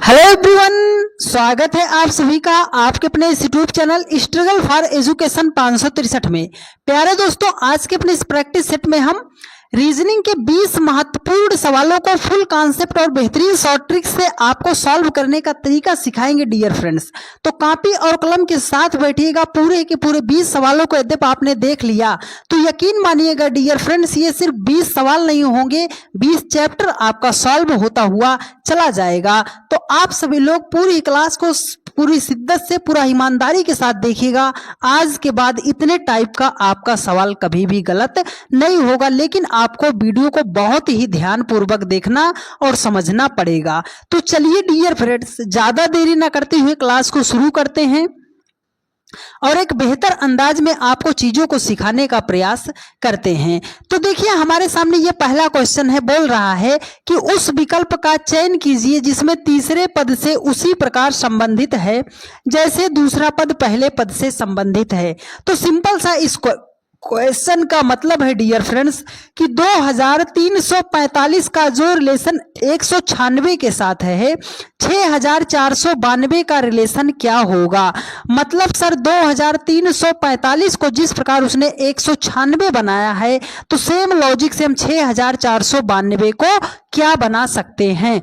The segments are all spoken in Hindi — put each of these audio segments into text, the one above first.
हेलो एवरीवन, स्वागत है आप सभी का आपके अपने इस YouTube channel struggle for education 563 में। प्यारे दोस्तों, आज के अपने इस प्रैक्टिस सेट में हम रीजनिंग के 20 महत्वपूर्ण सवालों को फुल कॉन्सेप्ट और बेहतरीन शॉर्ट ट्रिक से आपको सॉल्व करने का तरीका सिखाएंगे डियर फ्रेंड्स। तो कॉपी और कलम के साथ बैठिएगा। पूरे के पूरे 20 सवालों को यदि आपने देख लिया तो यकीन मानिएगा डियर फ्रेंड्स, ये सिर्फ 20 सवाल नहीं होंगे, 20 चैप्टर आपका सॉल्व होता हुआ चला जाएगा। तो आप सभी लोग पूरी क्लास को पूरी शिद्दत से, पूरा ईमानदारी के साथ देखिएगा। आज के बाद इतने टाइप का आपका सवाल कभी भी गलत नहीं होगा, लेकिन आपको वीडियो को बहुत ही ध्यान पूर्वक देखना और समझना पड़ेगा। तो चलिए डियर फ्रेंड्स, ज्यादा देरी ना करते हुए क्लास को शुरू करते हैं और एक बेहतर अंदाज में आपको चीजों को सिखाने का प्रयास करते हैं। तो देखिए, हमारे सामने ये पहला क्वेश्चन है, बोल रहा है कि उस विकल्प का चयन कीजिए जिसमें तीसरे पद से उसी प्रकार संबंधित है जैसे दूसरा पद पहले पद से संबंधित है। तो सिंपल सा इस क्वेश्चन का मतलब है डियर फ्रेंड्स कि 2345 का जो रिलेशन 196 के साथ है, 6492 का रिलेशन क्या होगा। मतलब सर 2345 को जिस प्रकार उसने 196 बनाया है, तो सेम लॉजिक से हम 6492 को क्या बना सकते हैं।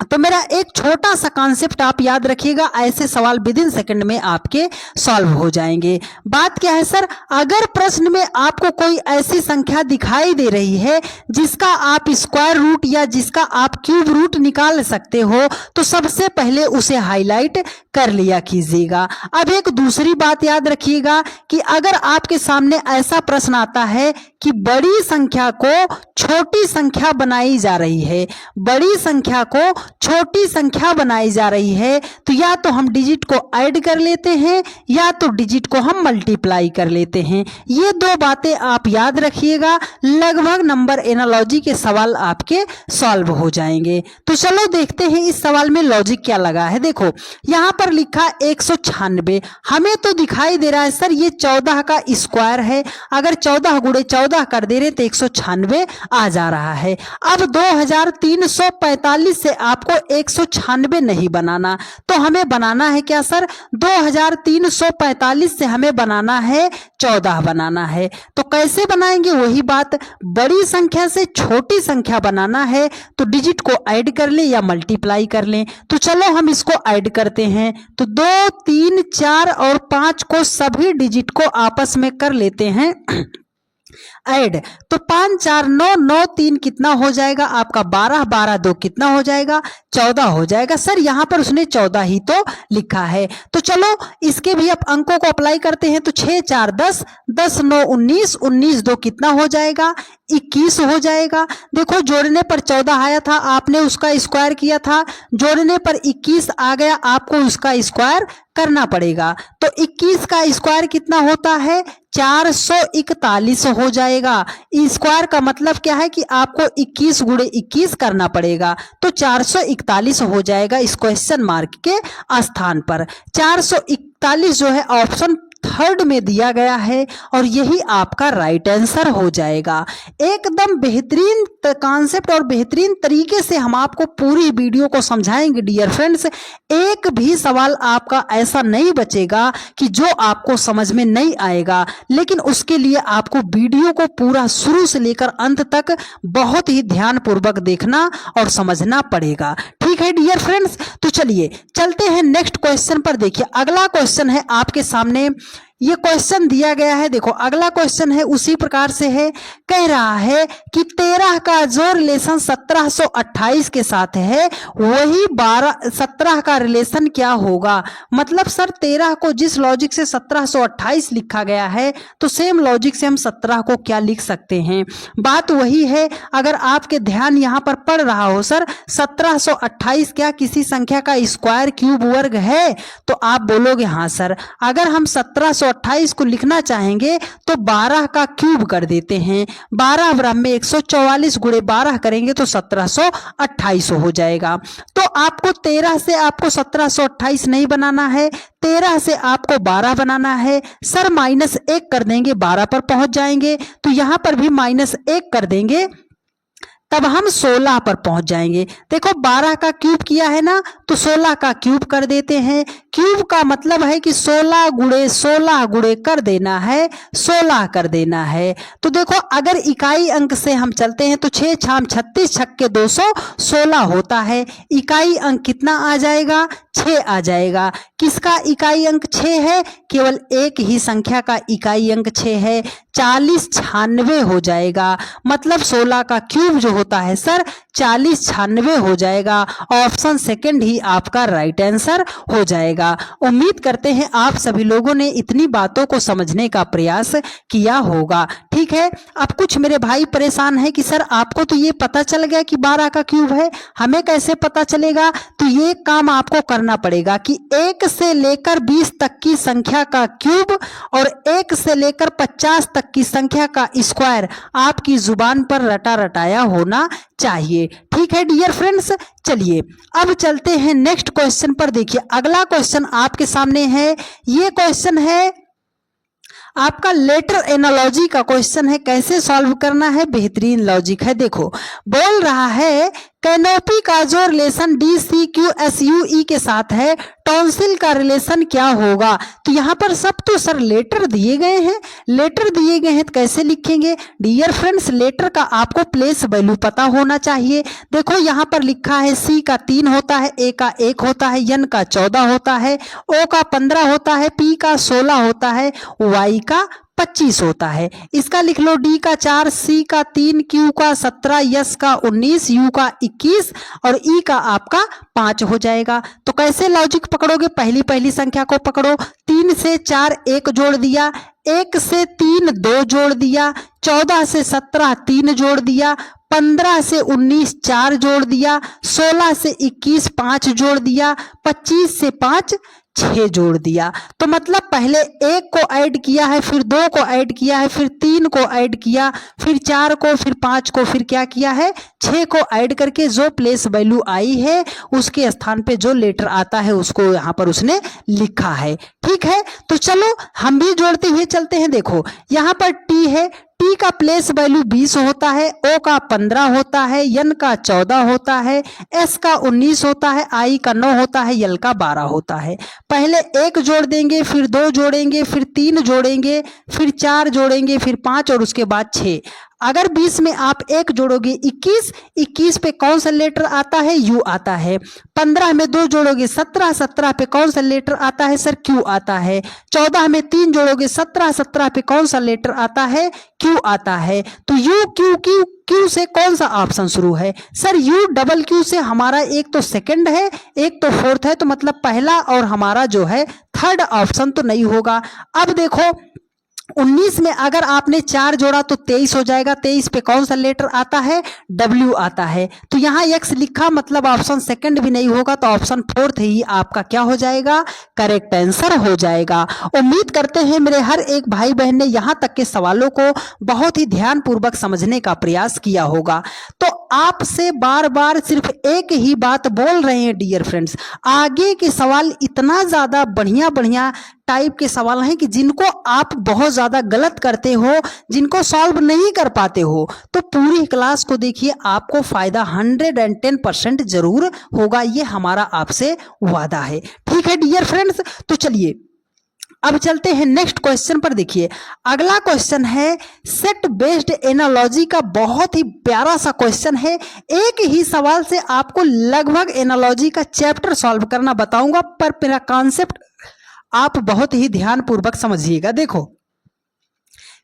तो मेरा एक छोटा सा कॉन्सेप्ट आप याद रखिएगा, ऐसे सवाल विद इन सेकंड में आपके सॉल्व हो जाएंगे। बात क्या है सर, अगर प्रश्न में आपको कोई ऐसी संख्या दिखाई दे रही है जिसका आप स्क्वायर रूट या जिसका आप क्यूब रूट निकाल सकते हो, तो सबसे पहले उसे हाईलाइट कर लिया कीजिएगा। अब एक दूसरी बात याद रखिएगा कि अगर आपके सामने ऐसा प्रश्न आता है कि बड़ी संख्या को छोटी संख्या बनाई जा रही है, बड़ी संख्या को छोटी संख्या बनाई जा रही है, तो या तो हम डिजिट को ऐड कर लेते हैं या तो डिजिट को हम मल्टीप्लाई कर लेते हैं। ये दो बातें आप याद रखिएगा, लगभग नंबर एनालॉजी के सवाल आपके सॉल्व हो जाएंगे। तो चलो देखते हैं इस सवाल में लॉजिक क्या लगा है। देखो यहां पर लिखा 196, हमें तो दिखाई दे रहा है सर ये 14 का स्क्वायर है। अगर 14 गुणे 14 कर दे रहे तो 196 आ जा रहा है। अब 2345 से आपको 196 नहीं बनाना, तो हमें बनाना है क्या सर, 2345 से हमें बनाना है 14 बनाना है। तो कैसे बनाएंगे, वही बात, बड़ी संख्या से छोटी संख्या बनाना है तो डिजिट को ऐड कर लें या मल्टीप्लाई कर लें। तो चलो हम इसको ऐड करते हैं। तो 2, 3, 4 और 5 को सभी डिजिट को आपस में कर लेते हैं ऐड। तो 5 4 9 9 3 कितना हो जाएगा आपका 12, 12 2 कितना हो जाएगा 14 हो जाएगा। सर यहाँ पर उसने 14 ही तो लिखा है। तो चलो इसके भी अब अंकों को अप्लाई करते हैं। तो 6 4 10, 10 9 19, 19 2 कितना हो जाएगा 21 हो जाएगा। देखो जोड़ने पर 14 आया था, आपने उसका स्क्वायर किया था, जोड़ने पर 21 आ गया, आपको उसका स्क्वायर करना पड़ेगा। तो 21 का स्क्वायर कितना होता है 441 हो जाएगा। स्क्वायर का मतलब क्या है कि आपको 21 गुणे 21 करना पड़ेगा, तो 441 हो जाएगा इस क्वेश्चन मार्क के स्थान पर। 441 जो है ऑप्शन थर्ड में दिया गया है और यही आपका राइट आंसर हो जाएगा। एकदम बेहतरीन कॉन्सेप्ट और बेहतरीन तरीके से हम आपको पूरी वीडियो को समझाएंगे डियर फ्रेंड्स। एक भी सवाल आपका ऐसा नहीं बचेगा कि जो आपको समझ में नहीं आएगा, लेकिन उसके लिए आपको वीडियो को पूरा शुरू से लेकर अंत तक बहुत ही ध्यानपूर्वक देखना और समझना पड़ेगा। ठीक है डियर फ्रेंड्स, तो चलिए चलते हैं नेक्स्ट क्वेश्चन पर। देखिए अगला क्वेश्चन है आपके सामने, ये क्वेश्चन दिया गया है। देखो अगला क्वेश्चन है उसी प्रकार से है, कह रहा है कि 13 का जो रिलेशन 1728 के साथ है वही 17 का रिलेशन क्या होगा। मतलब सर 13 को जिस लॉजिक से 1728 लिखा गया है, तो सेम लॉजिक से हम 17 को क्या लिख सकते हैं। बात वही है, अगर आपके ध्यान यहाँ पर पड़ रहा हो सर 1728 क्या किसी संख्या का स्क्वायर क्यूब वर्ग है, तो आप बोलोगे हाँ सर। अगर हम 1728 को लिखना चाहेंगे तो 12 का क्यूब कर देते हैं, 12 बराबर में 144 गुणे 12 करेंगे तो 1728 हो जाएगा। तो आपको 13 से आपको 1728 नहीं बनाना है, 13 से आपको 12 बनाना है। सर -1 कर देंगे 12 पर पहुंच जाएंगे, तो यहां पर भी -1 कर देंगे तब हम 16 पर पहुंच जाएंगे। देखो 12 का क्यूब किया है ना, तो 16 का क्यूब कर देते हैं। क्यूब का मतलब है कि 16 गुणे 16 गुणे कर देना है, 16 कर देना है। तो देखो अगर इकाई अंक से हम चलते हैं तो 6 छाम 36 छक्के 216 होता है। इकाई अंक कितना आ जाएगा? 6 आ जाएगा। किसका इकाई अंक 6 है? केवल एक ही संख्या का इकाई अंक 6 है। 40 96 हो जाएगा। मतलब 16 का क्यूब जो होता है सर 40 96 हो जाएगा। ऑप्शन सेकंड ही आपका राइट आंसर हो जाएगा। उम्मीद करते हैं आप सभी लोगों ने इतनी बातों को समझने का प्रयास किया होगा। ठीक है, अब कुछ मेरे भाई परेशान है कि सर आपको तो ये पता चल गया कि 12 का क्यूब है, हमें कैसे पता चलेगा? तो ये काम आपको करना पड़ेगा कि 1 से लेकर 20 तक की संख्या का क्यूब और 1 से लेकर 50 तक की संख्या का स्क्वायर आपकी जुबान पर रटा रटाया होना चाहिए। ठीक है डियर फ्रेंड्स, चलिए अब चलते हैं नेक्स्ट क्वेश्चन पर। देखिए अगला क्वेश्चन आपके सामने है। ये क्वेश्चन है आपका लेटर एनालॉजी का क्वेश्चन है। कैसे सॉल्व करना है? बेहतरीन लॉजिक है। देखो बोल रहा है कैनोपी का जो रिलेशन DCQSUE के साथ है, टॉन्सिल का रिलेशन क्या होगा? तो यहाँ पर सब तो सर लेटर दिए गए हैं, लेटर दिए गए हैं तो कैसे लिखेंगे? डियर फ्रेंड्स लेटर का आपको प्लेस वैल्यू पता होना चाहिए। देखो यहाँ पर लिखा है C का 3 होता है, A का 1 होता है, N का 14 होता है, O का 15 होता है, P का 16 होता है, Y का 25 होता है। इसका लिख लो D का 4, C का 3, Q का 17, S का 19, U का 21 और E का आपका 5 हो जाएगा। तो कैसे लॉजिक पकड़ोगे? पहली पहली संख्या को पकड़ो। 3 से 4 1 जोड़ दिया, 1 से 3 2 जोड़ दिया, 14 से 17 3 जोड़ दिया, 15 से 19 4 जोड़ दिया, 16 से 21 5 जोड़ दिया, 25 से 5 6 जोड़ दिया। तो मतलब पहले 1 को ऐड किया है, फिर 2 को ऐड किया है, फिर 3 को ऐड किया, फिर 4 को, फिर 5 को, फिर क्या किया है 6 को ऐड करके जो प्लेस वैल्यू आई है उसके स्थान पे जो लेटर आता है उसको यहाँ पर उसने लिखा है। ठीक है, तो चलो हम भी जोड़ते हुए चलते हैं। देखो यहाँ पर T है, T का प्लेस वैल्यू 20 होता है, O का 15 होता है, N का 14 होता है, S का 19 होता है, I का 9 होता है, L का 12 होता है। पहले 1 जोड़ देंगे, फिर 2 जोड़ेंगे, फिर 3 जोड़ेंगे, फिर 4 जोड़ेंगे, फिर 5 और उसके बाद 6। अगर 20 में आप 1 जोड़ोगे 21, 21 पे कौन सा लेटर आता है? U आता है। 15 में 2 जोड़ोगे 17, 17 पे कौन सा लेटर आता है सर? Q आता है। 14 में 3 जोड़ोगे 17, 17 पे कौन सा लेटर आता है? Q आता है। तो U Q Q Q से कौन सा ऑप्शन शुरू है सर? U डबल Q से हमारा एक तो सेकंड है, एक तो फोर्थ है, तो मतलब पहला और हमारा जो है थर्ड ऑप्शन तो नहीं होगा। अब देखो 19 में अगर आपने 4 जोड़ा तो 23 हो जाएगा। 23 पे कौन सा लेटर आता है? W आता है। तो यहाँ X लिखा मतलब ऑप्शन सेकंड भी नहीं होगा, तो ऑप्शन फोर्थ ही आपका क्या हो जाएगा? करेक्ट आंसर हो जाएगा। उम्मीद करते हैं मेरे हर एक भाई बहन ने यहाँ तक के सवालों को बहुत ही ध्यानपूर्वक समझने का प्रयास किया होगा। तो आपसे बार बार सिर्फ एक ही बात बोल रहे हैं डियर फ्रेंड्स, आगे के सवाल इतना ज्यादा बढ़िया बढ़िया टाइप के सवाल हैं कि जिनको आप बहुत ज्यादा गलत करते हो, जिनको सॉल्व नहीं कर पाते हो, तो पूरी क्लास को देखिए, आपको फायदा 110% जरूर होगा। ये हमारा आपसे वादा है। ठीक है डियर फ्रेंड्स, तो चलिए अब चलते हैं नेक्स्ट क्वेश्चन पर। देखिए अगला क्वेश्चन है सेट बेस्ड एनालॉजी का। बहुत ही प्यारा सा क्वेश्चन है। एक ही सवाल से आपको लगभग एनालॉजी का चैप्टर सॉल्व करना बताऊंगा, पर मेरा कॉन्सेप्ट आप बहुत ही ध्यानपूर्वक समझिएगा। देखो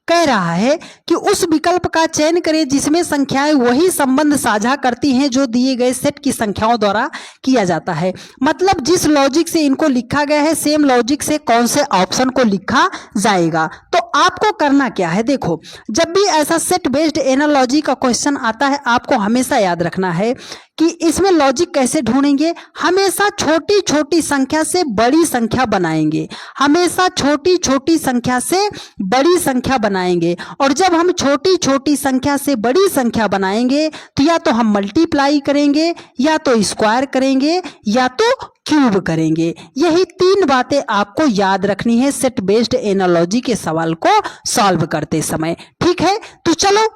कह रहा है कि उस विकल्प का चयन करें जिसमें संख्याएं वही संबंध साझा करती हैं जो दिए गए सेट की संख्याओं द्वारा किया जाता है। मतलब जिस लॉजिक से इनको लिखा गया है, सेम लॉजिक से कौन से ऑप्शन को लिखा जाएगा। तो आपको करना क्या है? देखो जब भी ऐसा सेट बेस्ड एनालॉजी का क्वेश्चन आता है, आपको हमेशा याद रखना है कि इसमें लॉजिक कैसे ढूंढेंगे। हमेशा छोटी छोटी संख्या से बड़ी संख्या बनाएंगे, हमेशा छोटी छोटी संख्या से बड़ी संख्या बनाएंगे। और जब हम छोटी छोटी संख्या से बड़ी संख्या बनाएंगे तो या तो हम मल्टीप्लाई करेंगे, या तो स्क्वायर करेंगे, या तो क्यूब करेंगे। यही 3 बातें आपको याद रखनी है सेट बेस्ड एनालॉजी के सवाल को सॉल्व करते समय। ठीक है, तो चलो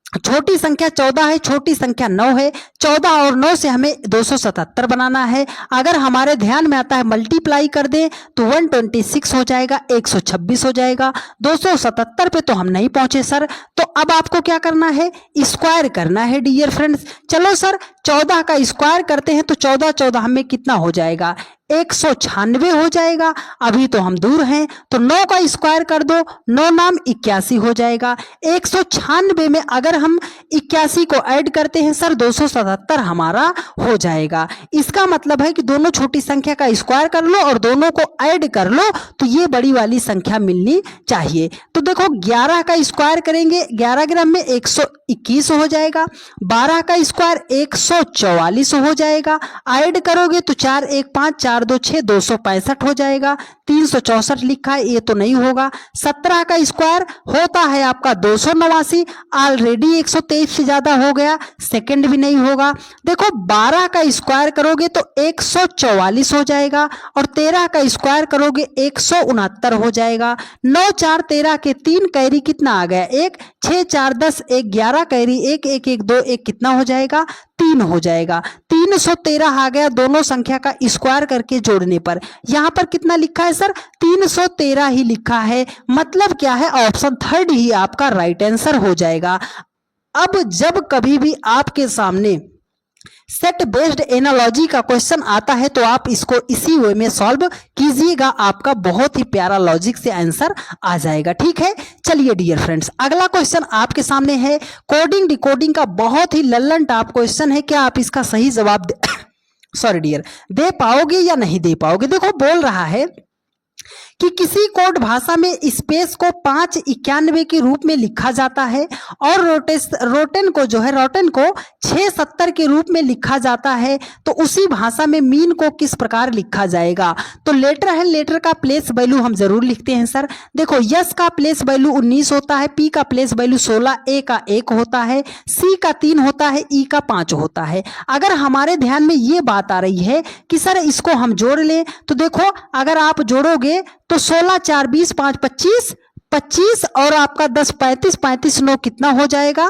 छोटी संख्या 14 है, छोटी संख्या 9 है। 14 और 9 से हमें 277 बनाना है। अगर हमारे ध्यान में आता है मल्टीप्लाई कर दें तो 126 हो जाएगा, 126 हो जाएगा। 277 पे तो हम नहीं पहुंचे सर, तो अब आपको क्या करना है, स्क्वायर करना है डियर फ्रेंड्स। चलो सर 14 का स्क्वायर करते हैं तो 14 14 हमें कितना हो जाएगा, 196 हो जाएगा। अभी तो हम दूर हैं, तो 9 का स्क्वायर कर दो, 9 नाम 81 हो जाएगा। 196 में अगर हम 81 को ऐड करते हैं सर 277 हमारा हो जाएगा। इसका मतलब है कि दोनों छोटी संख्या का स्क्वायर कर लो और दोनों को ऐड कर लो तो ये बड़ी वाली संख्या मिलनी चाहिए। तो देखो 11 का स्क्वायर करेंगे, 11 ग्राम में 121 हो जाएगा। 12 का स्क्वायर 144 हो जाएगा। ऐड करोगे तो 4 1 5 4 2 6 265 हो जाएगा। 364 लिखा है, ये तो नहीं होगा। 17 का स्क्वायर होता है आपका 289, ऑलरेडी 123 से ज्यादा हो गया, सेकंड भी नहीं होगा। देखो 12 का स्क्वायर करोगे तो 144 हो जाएगा और 13 का स्क्वायर करोगे 169 हो जाएगा। 9 4 13 के 3 कैरी कितना आ गया, 1 6 4 10 1 11 कैरी 1 1 1 2 1 कितना हो जाएगा, 3 हो जाएगा। 313 आ गया दोनों संख्या का स्क्वायर करके जोड़ने पर। यहां पर कितना लिखा है सर, 313 ही लिखा है। मतलब क्या है, ऑप्शन थर्ड ही आपका राइट आंसर हो जाएगा। अब जब कभी भी आपके सामने सेट बेस्ड एनालॉजी का क्वेश्चन आता है तो आप इसको इसी वे में सॉल्व कीजिएगा, आपका बहुत ही प्यारा लॉजिक से आंसर आ जाएगा। ठीक है, चलिए डियर फ्रेंड्स अगला क्वेश्चन आपके सामने है। कोडिंग डिकोडिंग का बहुत ही लल्लन टॉप क्वेश्चन है, क्या आप इसका सही जवाब सॉरी डियर दे पाओगे या नहीं दे पाओगे। देखो बोल रहा है कि किसी कोड भाषा में स्पेस को 591 के रूप में लिखा जाता है और रोटेन को जो है रोटेन को 670 के रूप में लिखा जाता है, तो उसी भाषा में मीन को किस प्रकार लिखा जाएगा। तो लेटर है, लेटर का प्लेस वैल्यू हम जरूर लिखते हैं सर। देखो यस का प्लेस वैल्यू 19 होता है, पी का प्लेस वैल्यू 16, ए का 1 होता है, सी का 3 होता है, ई का 5 होता है। अगर हमारे ध्यान में ये बात आ रही है कि सर इसको हम जोड़ लें, तो देखो अगर आप जोड़ोगे तो 16 4 20 5 25 25 और आपका 10 35 35 9 कितना हो जाएगा,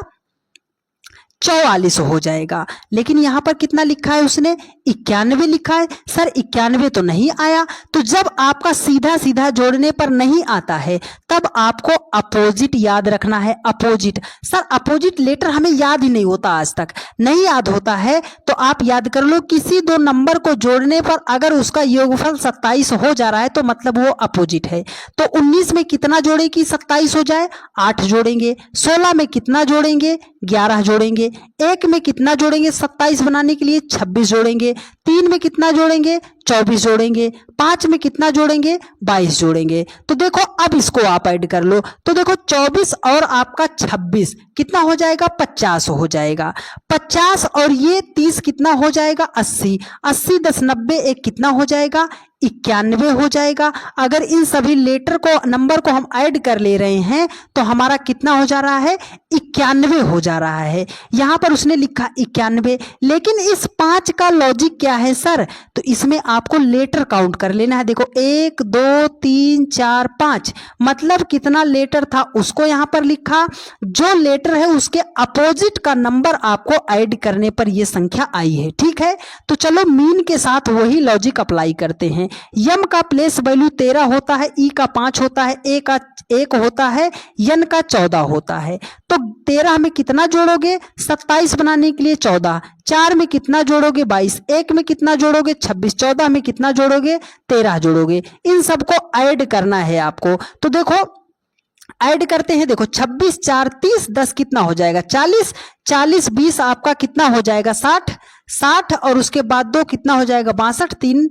44 हो जाएगा। लेकिन यहां पर कितना लिखा है उसने, 91 लिखा है। सर 91 तो नहीं आया। तो जब आपका सीधा सीधा जोड़ने पर नहीं आता है तब आपको अपोजिट याद रखना है। अपोजिट सर अपोजिट लेटर हमें याद ही नहीं होता, आज तक नहीं याद होता है। तो आप याद कर लो, किसी दो नंबर को जोड़ने पर अगर उसका योगफल 27 हो जा रहा है तो मतलब वो अपोजिट है। तो 19 में कितना जोड़े कि 27 हो जाए, 8 जोड़ेंगे। 16 में कितना जोड़ेंगे, 11 जोड़ेंगे। 1 में कितना जोड़ेंगे 27 बनाने के लिए, 26 जोड़ेंगे। 3 में कितना जोड़ेंगे, 24 जोड़ेंगे। 5 में कितना जोड़ेंगे, 22 जोड़ेंगे। तो देखो अब इसको आप ऐड कर लो, तो देखो 24 और आपका 26 कितना हो जाएगा, 50 हो जाएगा। 50 और ये 30 कितना हो जाएगा, 80। 80 10 90 एक कितना हो जाएगा, 91 हो जाएगा। अगर इन सभी लेटर को नंबर को हम ऐड कर ले रहे हैं तो हमारा कितना हो जा रहा है, 91 हो जा रहा है। यहां पर उसने लिखा 91, लेकिन इस 5 का लॉजिक क्या है सर, तो इसमें आपको लेटर काउंट कर लेना है। देखो 1 2 3 4 5 मतलब कितना लेटर था उसको यहां पर लिखा, जो लेटर है उसके अपोजिट का नंबर आपको ऐड करने पर यह संख्या आई है। ठीक है, तो चलो मीन के साथ वही लॉजिक अप्लाई करते हैं। यम का प्लेस वैल्यू 13 होता है, ई का 5 होता है, ए का 1 होता है, यन का 14 होता है। तो 13 में कितना जोड़ोगे, 27 बनाने के लिए 14। 4 में कितना जोड़ोगे, 22। 1 में कितना जोड़ोगे, 26। 14 में कितना जोड़ोगे, 13 जोड़ोगे। इन सबको ऐड करना है आपको। तो देखो ऐड करते हैं, देखो 26 4 30 10 कितना हो जाएगा, 40। 40 20 आपका कितना हो जाएगा, 60। 60 और उसके बाद 2 कितना हो जाएगा, 62। 3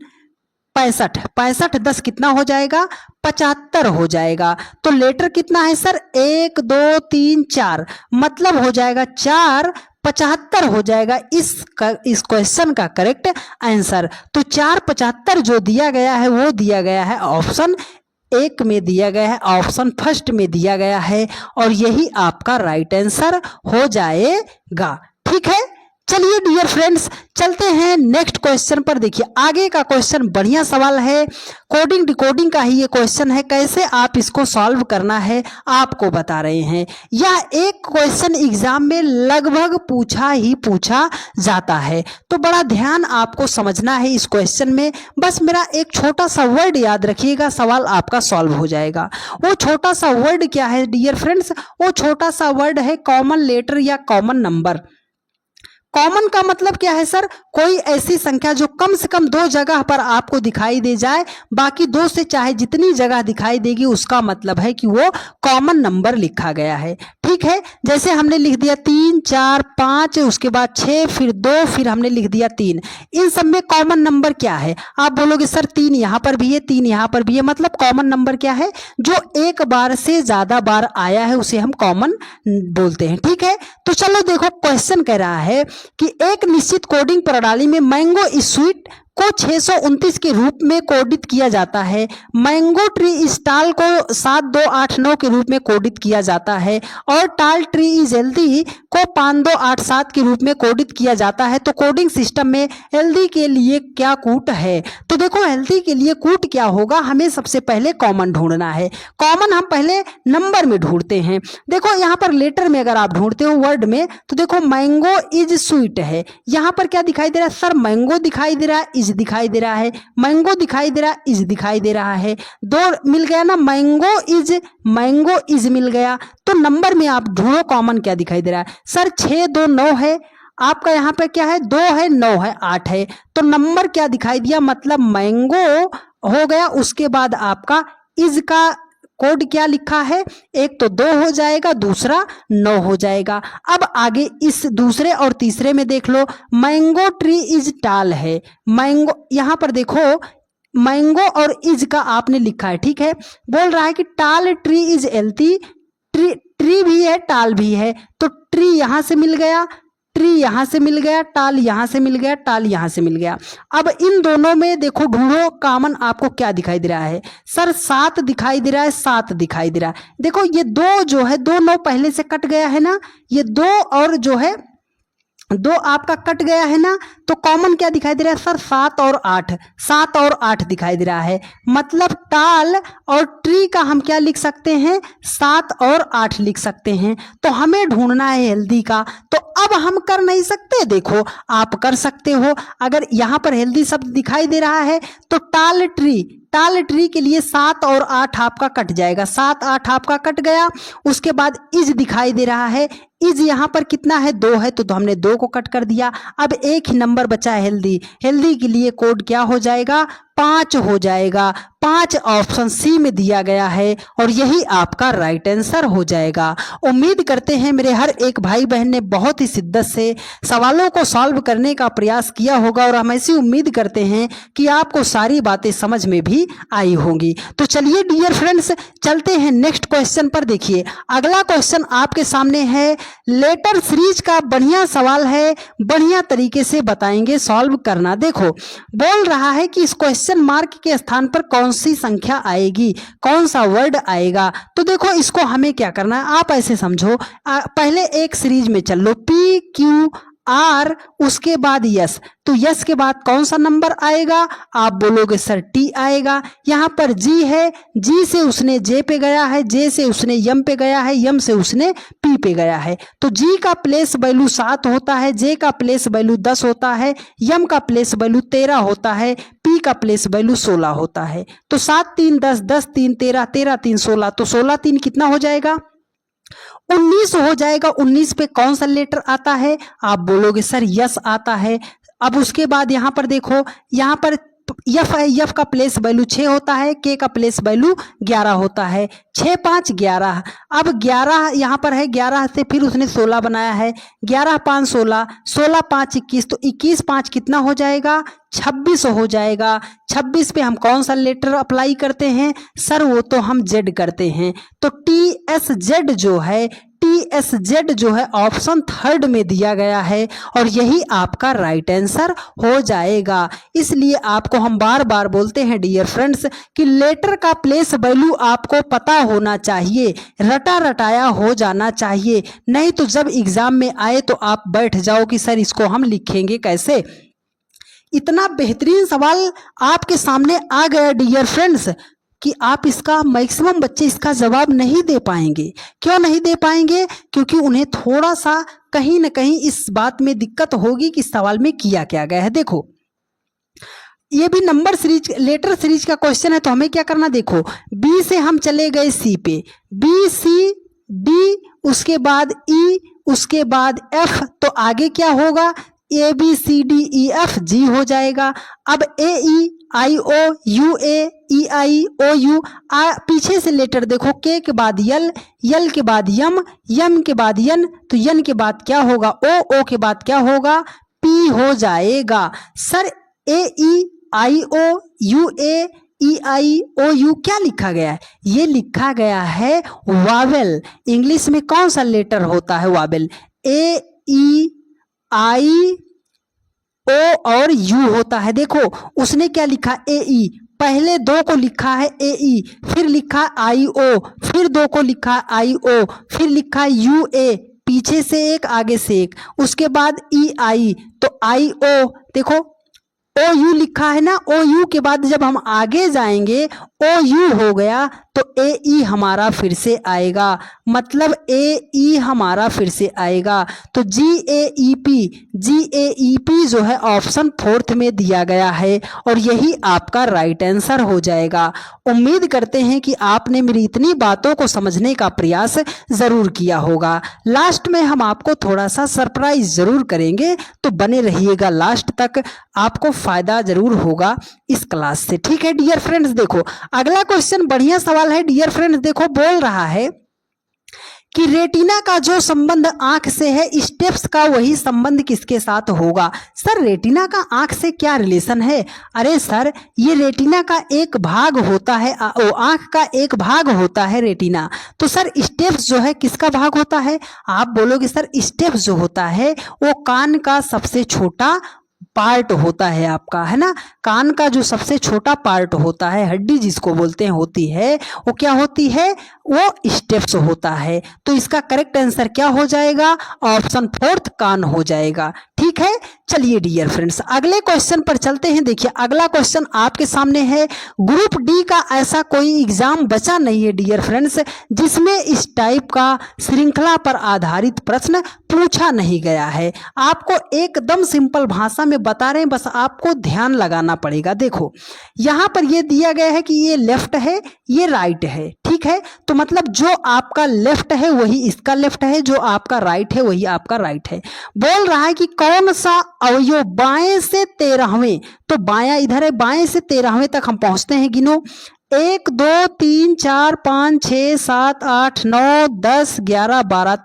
65। 65 10 कितना हो जाएगा, 75 हो जाएगा। तो लेटर कितना है सर, 1 2 3 4 मतलब हो जाएगा 4 75 हो जाएगा इस क्वेश्चन का करेक्ट आंसर। तो 4 75 जो दिया गया है वो दिया गया है ऑप्शन 1 में दिया गया है, ऑप्शन फर्स्ट में दिया गया है और यही आपका राइट आंसर हो जाएगा। ठीक है, चलिए डियर फ्रेंड्स, चलते हैं नेक्स्ट क्वेश्चन पर। देखिए आगे का क्वेश्चन बढ़िया सवाल है, कोडिंग डिकोडिंग का ही ये क्वेश्चन है। कैसे आप इसको सॉल्व करना है आपको बता रहे हैं। यह एक क्वेश्चन एग्जाम में लगभग पूछा जाता है, तो बड़ा ध्यान आपको समझना है इस क्वेश्चन में। बस मेरा एक छोटा सा वर्ड याद रखिएगा, सवाल आपका सॉल्व हो जाएगा। वो छोटा सा वर्ड क्या है डियर फ्रेंड्स? वो छोटा सा वर्ड है कॉमन लेटर या कॉमन नंबर। कॉमन का मतलब क्या है सर? कोई ऐसी संख्या जो कम से कम दो जगह पर आपको दिखाई दे जाए, बाकी दो से चाहे जितनी जगह दिखाई देगी उसका मतलब है कि वो कॉमन नंबर लिखा गया है। ठीक है, जैसे हमने लिख दिया 3 4 5, उसके बाद 6, फिर 2, फिर हमने लिख दिया 3। इन सब में कॉमन नंबर क्या है? आप बोलोगे सर 3 यहाँ पर भी है, 3 यहाँ पर भी है। मतलब कॉमन नंबर क्या है? जो एक बार से ज्यादा बार आया है उसे हम कॉमन बोलते हैं। ठीक है, तो चलो देखो क्वेश्चन कह रहा है कि एक निश्चित कोडिंग प्रणाली में मैंगो स्वीट को 629 के रूप में कोडित किया जाता है, मैंगो ट्री स्टाल को 7289 के रूप में कोडित किया जाता है, और टाल ट्री इज हेल्दी को 5287 के रूप में कोडित किया जाता है। तो कोडिंग सिस्टम में हेल्दी के लिए क्या कूट है? तो देखो हेल्दी के लिए कूट क्या होगा, हमें सबसे पहले कॉमन ढूंढना है। कॉमन हम पहले नंबर में ढूंढते हैं। देखो यहाँ पर लेटर में अगर आप ढूंढते हो वर्ड में, तो देखो मैंगो इज स्वीट है, यहाँ पर क्या दिखाई दे रहा है सर? मैंगो दिखाई दे रहा है, दिखाई दे रहा है, मैंगो दिखाई दे रहा है, इज दिखाई दे रहा है। दो मिल गया ना, मैंगो इज मिल गया। तो नंबर में आप ढूंढो कॉमन क्या दिखाई दे रहा है सर? 6 2 9 है, आपका यहाँ पे क्या है? 2 है, 9 है, 8 है। तो नंबर क्या दिखाई दिया? मतलब मैंगो हो गया। उसके बाद आपका इज का कोड क्या लिखा है? एक तो 2 हो जाएगा, दूसरा 9 हो जाएगा। अब आगे इस दूसरे और तीसरे में देख लो, मैंगो ट्री इज टाल है, मैंगो यहाँ पर देखो मैंगो और इज का आपने लिखा है। ठीक है, बोल रहा है कि टाल ट्री इज हेल्थी, ट्री भी है टाल भी है, तो ट्री यहां से मिल गया, ट्री यहां से मिल गया, टाल यहां से मिल गया, टाल यहां से मिल गया। अब इन दोनों में देखो ढूंढो कॉमन आपको क्या दिखाई दे रहा है सर? 7 दिखाई दे रहा है, 7 दिखाई दे रहा है। देखो ये 2 जो है, 2 9 पहले से कट गया है ना, ये 2 और जो है 2 आपका कट गया है ना, तो कॉमन क्या दिखाई दे रहा है सर? 7 और 8, 7 और 8 दिखाई दे रहा है। मतलब टाल और ट्री का हम क्या लिख सकते हैं? 7 और 8 लिख सकते हैं। तो हमें ढूंढना है हेल्दी का, तो अब हम कर नहीं सकते? देखो आप कर सकते हो। अगर यहाँ पर हेल्दी शब्द दिखाई दे रहा है तो टाल ट्री के लिए 7 और 8 आपका कट जाएगा, 7 8 आपका कट गया। उसके बाद इज दिखाई दे रहा है, इज यहाँ पर कितना है? 2 है, तो हमने 2 को कट कर दिया। अब एक ही नंबर बचा है हेल्दी, हेल्दी के लिए कोड क्या हो जाएगा? 5 हो जाएगा। 5 ऑप्शन सी में दिया गया है और यही आपका राइट आंसर हो जाएगा। उम्मीद करते हैं मेरे हर एक भाई बहन ने बहुत ही शिद्दत से सवालों को सॉल्व करने का प्रयास किया होगा, और हम ऐसी उम्मीद करते हैं कि आपको सारी बातें समझ में भी आई होंगी। तो चलिए डियर फ्रेंड्स, चलते हैं नेक्स्ट क्वेश्चन पर। देखिए अगला क्वेश्चन आपके सामने है, लेटर सीरीज का बढ़िया सवाल है, बढ़िया तरीके से बताएंगे, सॉल्व करना। देखो बोल रहा है कि इस क्वेश्चन मार्क के स्थान पर कौन सी संख्या आएगी, कौन सा वर्ड आएगा। तो देखो इसको हमें क्या करना है, आप ऐसे समझो, पहले एक सीरीज में चल लो, पी क्यू आर, उसके बाद यस। तो यस के बाद कौन सा नंबर आएगा? आप बोलोगे सर टी आएगा। यहाँ पर जी है, जी से उसने जे पे गया है, जे से उसने यम पे गया है, यम से उसने पी पे गया है। तो जी का प्लेस वैल्यू 7 होता है, जे का प्लेस वैल्यू 10 होता है, यम का प्लेस वैल्यू 13 होता है, पी का प्लेस वैल्यू 16 होता है। तो 7 3 10, 10 3 13, 13 3 16, तो 16 3 कितना हो जाएगा? 19 हो जाएगा। 19 पे कौन सा लेटर आता है? आप बोलोगे सर यस आता है। अब उसके बाद यहाँ पर देखो, यहाँ पर यफ है, यफ का प्लेस वैल्यू 6 होता है, के का प्लेस वैल्यू 11 होता है। 6 5 11। अब 11 यहाँ पर है, 11 से फिर उसने 16 बनाया है, 11 5 16, 16 5 21, तो 21 5 कितना हो जाएगा? 26 हो जाएगा। 26 पे हम कौन सा लेटर अप्लाई करते हैं सर? वो तो हम जेड करते हैं। तो TSZ जो है, TSZ जो है ऑप्शन थर्ड में दिया गया है और यही आपका राइट आंसर हो जाएगा। इसलिए आपको हम बार बार बोलते हैं डियर फ्रेंड्स कि लेटर का प्लेस वैल्यू आपको पता होना चाहिए, रटा रटाया हो जाना चाहिए, नहीं तो जब एग्जाम में आए तो आप बैठ जाओ कि सर इसको हम लिखेंगे कैसे। इतना बेहतरीन सवाल आपके सामने आ गया डियर फ्रेंड्स कि आप इसका मैक्सिमम बच्चे इसका जवाब नहीं दे पाएंगे। क्यों नहीं दे पाएंगे? क्योंकि उन्हें थोड़ा सा कहीं ना कहीं इस बात में दिक्कत होगी कि सवाल में किया क्या गया है। देखो ये भी नंबर सीरीज, लेटर सीरीज का क्वेश्चन है, तो हमें क्या करना, देखो बी से हम चले गए सी पे, बी सी डी, उसके बाद ई, उसके बाद एफ, तो आगे क्या होगा, A B C D E F G हो जाएगा। अब ए E I O U A E I O you, पीछे से लेटर देखो, के के बाद यल, यल के बाद यम, यम के बाद यन, तो यन के बाद क्या होगा ओ, ओ के बाद क्या होगा पी हो जाएगा। Sir A E I O U A E I O U क्या लिखा गया है? ये लिखा गया है वावेल। इंग्लिश में कौन सा लेटर होता है वावेल? ए ई आई ओ और यू होता है। देखो उसने क्या लिखा, ए ई, पहले दो को लिखा है ए ई, फिर लिखा आई ओ, फिर दो को लिखा आई ओ, फिर लिखा यू ए, पीछे से एक आगे से एक, उसके बाद ई आई, तो आई ओ, देखो ओ यू लिखा है ना, ओ यू के बाद जब हम आगे जाएंगे ओ यू हो गया तो ए ई हमारा फिर से आएगा, मतलब ए ई हमारा फिर से आएगा। तो जी ए ई पी जो है ऑप्शन फोर्थ में दिया गया है और यही आपका राइट आंसर हो जाएगा। उम्मीद करते हैं कि आपने मेरी इतनी बातों को समझने का प्रयास जरूर किया होगा। लास्ट में हम आपको थोड़ा सा सरप्राइज जरूर करेंगे, तो बने रहिएगा लास्ट तक, आपको फायदा जरूर होगा इस क्लास से। ठीक है डियर फ्रेंड्स, देखो अगला क्वेश्चन बढ़िया सवाल है डियर फ्रेंड्स। देखो बोल रहा है कि रेटिना का जो संबंध आंख से है, स्टेप्स का वही संबंध किसके साथ होगा? सर रेटिना का आंख से क्या रिलेशन है? अरे सर ये रेटिना का एक भाग होता है, आंख का एक भाग होता है रेटिना। तो सर स्टेप्स जो है किसका भाग होता है? आप बोलोगे सर स्टेप्स जो होता है वो कान का सबसे छोटा पार्ट होता है आपका, है ना। कान का जो सबसे छोटा पार्ट होता है, हड्डी जिसको बोलते हैं होती है, वो क्या होती है? वो स्टेप्स होता है। तो इसका करेक्ट आंसर क्या हो जाएगा? ऑप्शन फोर्थ कान हो जाएगा। ठीक है, चलिए डियर फ्रेंड्स अगले क्वेश्चन पर चलते हैं। देखिए अगला क्वेश्चन आपके सामने है, ग्रुप डी का ऐसा कोई एग्जाम बचा नहीं है डियर फ्रेंड्स जिसमें इस टाइप का श्रृंखला पर आधारित प्रश्न पूछा नहीं गया है। आपको एकदम सिंपल भाषा में बता रहे हैं, बस आपको ध्यान लगाना पड़ेगा। देखो यहां पर ये दिया गया है कि ये लेफ्ट है, ये राइट है, ठीक है। तो मतलब जो आपका लेफ्ट है वही इसका लेफ्ट है, जो आपका राइट है वही आपका राइट है। बोल रहा है कि कौन सा अवयव बाएं से 13वें, तो बायां इधर है, बाएं से 13वें तक हम पहुंचते हैं। गिनो 1 2 3 4 5 6 7 8 9 10 11 12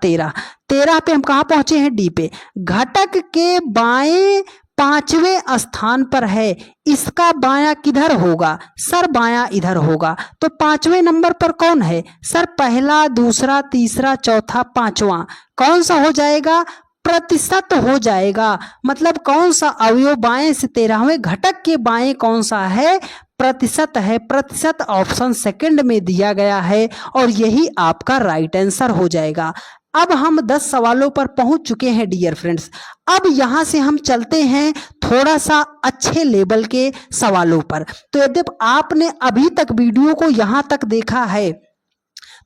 13 पे हम कहाँ पहुंचे हैं? डी पे। घटक के बाएं 5वें स्थान पर है, इसका बायां किधर होगा? सर बायां इधर होगा। तो 5वें नंबर पर कौन है? सर पहला, दूसरा, तीसरा, चौथा, 5वां कौन सा हो जाएगा? प्रतिशत हो जाएगा। मतलब कौन सा अवयव बाएं से 13वें घटक के बाएं कौन सा है? प्रतिशत है। प्रतिशत ऑप्शन सेकंड में दिया गया है और यही आपका राइट आंसर हो जाएगा। अब हम 10 सवालों पर पहुंच चुके हैं डियर फ्रेंड्स। अब यहां से हम चलते हैं थोड़ा सा अच्छे लेवल के सवालों पर। तो यदि आपने अभी तक वीडियो को यहां तक देखा है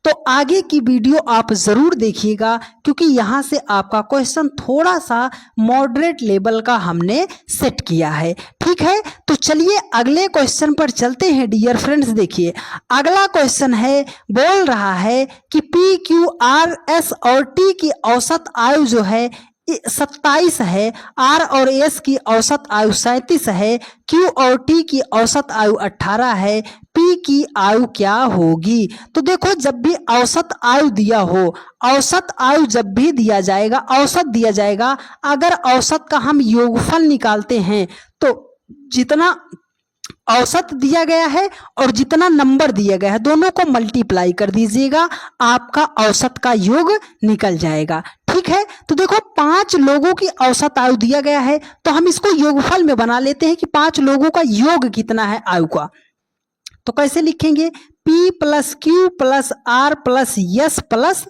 तो आगे की वीडियो आप जरूर देखिएगा, क्योंकि यहां से आपका क्वेश्चन थोड़ा सा मॉडरेट लेवल का हमने सेट किया है। ठीक है, तो चलिए अगले क्वेश्चन पर चलते हैं डियर फ्रेंड्स। देखिए अगला क्वेश्चन है, बोल रहा है कि पी क्यू आर एस और टी की औसत आयु जो है 27 है, आर और एस की औसत आयु 37 है, क्यू और टी की औसत आयु 18 है, पी की आयु क्या होगी? तो देखो जब भी औसत आयु दिया हो, औसत आयु जब भी दिया जाएगा, औसत दिया जाएगा, अगर औसत का हम योगफल निकालते हैं तो जितना औसत दिया गया है और जितना नंबर दिया गया है दोनों को मल्टीप्लाई कर दीजिएगा, आपका औसत का योग निकल जाएगा। ठीक है, तो देखो 5 लोगों की औसत आयु दिया गया है, तो हम इसको योगफल में बना लेते हैं कि 5 लोगों का योग कितना है आयु का। तो कैसे लिखेंगे, P plus Q plus R plus S plus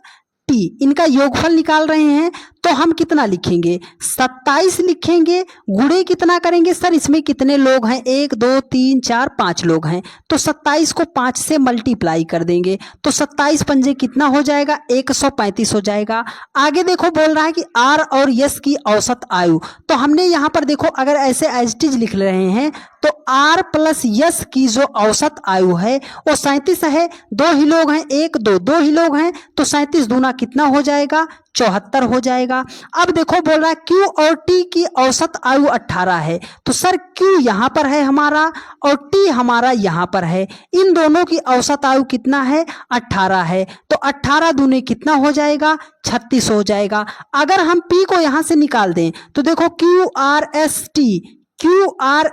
T, इनका योगफल निकाल रहे हैं, तो हम कितना लिखेंगे, 27 लिखेंगे। गुणे कितना करेंगे सर, इसमें कितने लोग हैं, 1 2 3 4 5 लोग हैं, तो 27 को 5 से मल्टीप्लाई कर देंगे, तो 27 पंजे कितना हो जाएगा, 135 हो जाएगा। आगे देखो बोल रहा है कि आर और यस की औसत आयु, तो हमने यहाँ पर देखो अगर ऐसे एज इट इज लिख रहे हैं तो आर प्लस यस की जो औसत आयु है वो 37 है। 2 ही लोग हैं, 1 2 2 ही लोग हैं, तो 37 दूना कितना हो जाएगा, 74 हो जाएगा। अब देखो बोल रहा है क्यू और टी की औसत आयु 18 है, तो सर क्यू यहाँ पर है हमारा और टी हमारा यहाँ पर है, इन दोनों की औसत आयु कितना है, 18 है, तो 18 दूने कितना हो जाएगा, 36 हो जाएगा। अगर हम पी को यहाँ से निकाल दें तो देखो क्यू आर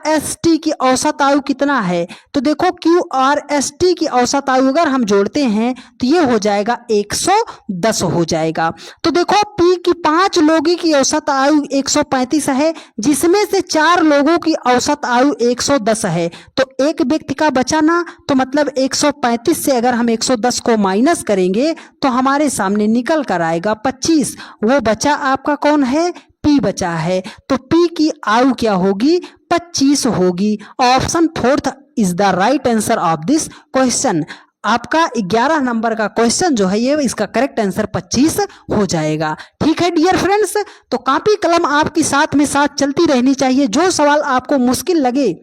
एस टी की औसत आयु कितना है, तो देखो क्यू आर एस टी की औसत आयु अगर हम जोड़ते हैं तो ये हो जाएगा 110 हो जाएगा। तो देखो पी की 5 लोगों की औसत आयु 135 है, जिसमें से 4 लोगों की औसत आयु 110 है, तो एक व्यक्ति का बचा ना, तो मतलब 135 से अगर हम 110 को माइनस करेंगे तो हमारे सामने निकल कर आएगा 25, वो बचा आपका कौन है, पी बचा है, तो पी की आयु क्या होगी, 25 होगी। Option 4 is the right answer of this question. आपका 11 नंबर का क्वेश्चन जो है ये इसका करेक्ट आंसर 25 हो जाएगा। ठीक है डियर फ्रेंड्स, तो कॉपी कलम आपकी साथ में साथ चलती रहनी चाहिए। जो सवाल आपको मुश्किल लगे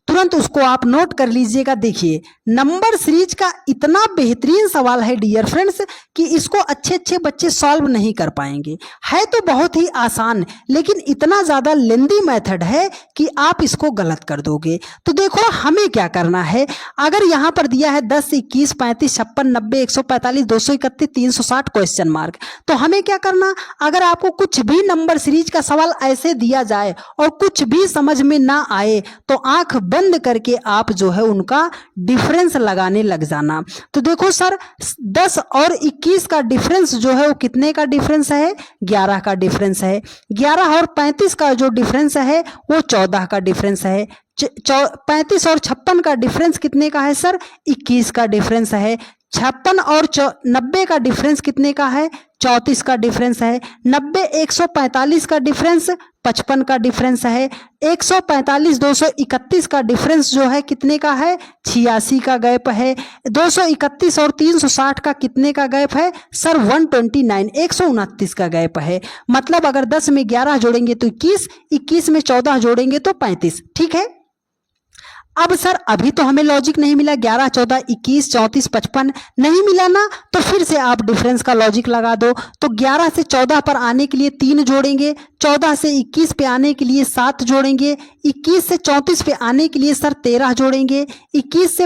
तुरंत उसको आप नोट कर लीजिएगा। देखिए नंबर सीरीज का इतना बेहतरीन सवाल है डियर फ्रेंड्स कि इसको अच्छे अच्छे बच्चे सॉल्व नहीं कर पाएंगे। है तो बहुत ही आसान, लेकिन इतना ज़्यादा लेंदी मेथड है कि आप इसको गलत कर दोगे। तो देखो हमें क्या करना है, अगर यहाँ पर दिया है 10 21 35 56 90 145 231 360 क्वेश्चन मार्क, तो हमें क्या करना, अगर आपको कुछ भी नंबर सीरीज का सवाल ऐसे दिया जाए और कुछ भी समझ में ना आए तो आंख बंद करके आप जो है उनका डिफरेंस लगाने लग जाना। तो देखो सर 10 और 21 का डिफरेंस जो है वो कितने का डिफरेंस है, 11 का डिफरेंस है। 11 और 35 का जो डिफरेंस है वो 14 का डिफरेंस है। 35 और 56 का डिफरेंस कितने का है सर, 21 का डिफरेंस है। 56 और 90 का डिफरेंस कितने का है, 34 का डिफरेंस है। 90 145 का डिफरेंस 55 का डिफरेंस है। 145 231 का डिफरेंस जो है कितने का है, 86 का गैप है। 231 और 360 का कितने का गैप है सर, 129 129 का गैप है। मतलब अगर 10 में 11 जोड़ेंगे तो 21, 21 में 14 जोड़ेंगे तो 35। ठीक है, अब सर अभी तो हमें लॉजिक नहीं मिला, 11 14 21 34 55 नहीं मिला ना, तो फिर से आप डिफरेंस का लॉजिक लगा दो। तो 11 से 14 पर आने के लिए 3 जोड़ेंगे, 14 से 21 पे आने के लिए 7 जोड़ेंगे, 21 से 34 पे आने के लिए सर 13 जोड़ेंगे, 34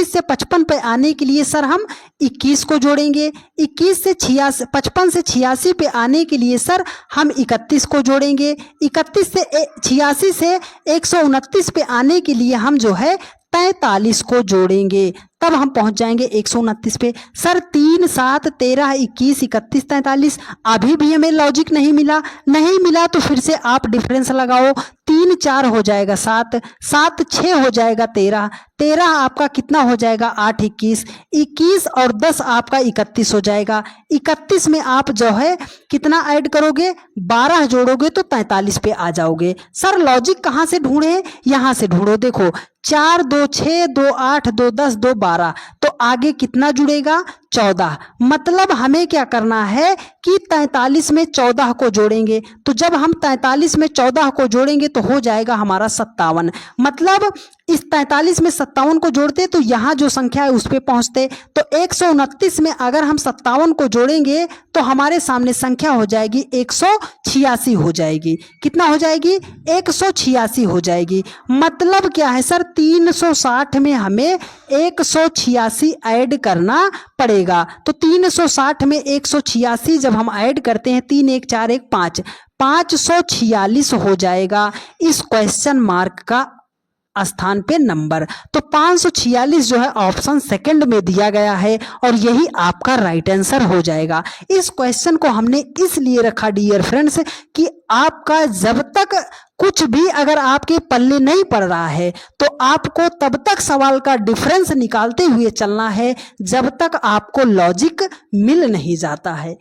से 55 पे आने के लिए सर हम 21 को जोड़ेंगे, 21 से 56 55 से 86 पे आने के लिए सर हम 31 को जोड़ेंगे, 31 से 86 से 129 पे आने के लिए हम जो है 43 को जोड़ेंगे, तब हम पहुंच जाएंगे 129 पे। सर 3 7 13 21 31 43, अभी भी हमें लॉजिक नहीं मिला तो फिर से आप डिफरेंस लगाओ। 3 4 हो जाएगा 7, 7 6 हो जाएगा 13, 13 आपका कितना हो जाएगा 8 21, 21 और 10 आपका 31 हो जाएगा। 31 में आप जो है कितना ऐड करोगे, 12 जोड़ोगे तो 43 पे आ जाओगे। सर लॉजिक कहाँ से ढूंढे, यहाँ से ढूंढो। देखो 4 2 6 2 8 2 10 2 12, तो आगे कितना जुड़ेगा 14। मतलब हमें क्या करना है कि 43 में 14 को जोड़ेंगे, तो जब हम 43 में 14 को जोड़ेंगे तो हो जाएगा हमारा 57। मतलब इस 43 में 57 को जोड़ते तो यहाँ जो संख्या है उस पे पहुँचते। तो 129 में अगर हम 57 को जोड़ेंगे तो हमारे सामने संख्या हो जाएगी 186 हो जाएगी। कितना हो जाएगी, 186 हो जाएगी। मतलब क्या है सर, 360 में हमें 186 ऐड करना पड़ेगा। तो 360 में 186 जब हम ऐड करते हैं, 3 1 4 1 5, 546 हो जाएगा इस क्वेश्चन मार्क का स्थान पे नंबर। तो 546 जो है ऑप्शन सेकंड में दिया गया है और यही आपका राइट आंसर हो जाएगा। इस क्वेश्चन को हमने इसलिए रखा डियर फ्रेंड्स कि आपका जब तक कुछ भी अगर आपके पल्ले नहीं पड़ रहा है तो आपको तब तक सवाल का डिफरेंस निकालते हुए चलना है जब तक आपको लॉजिक मिल नहीं जाता है।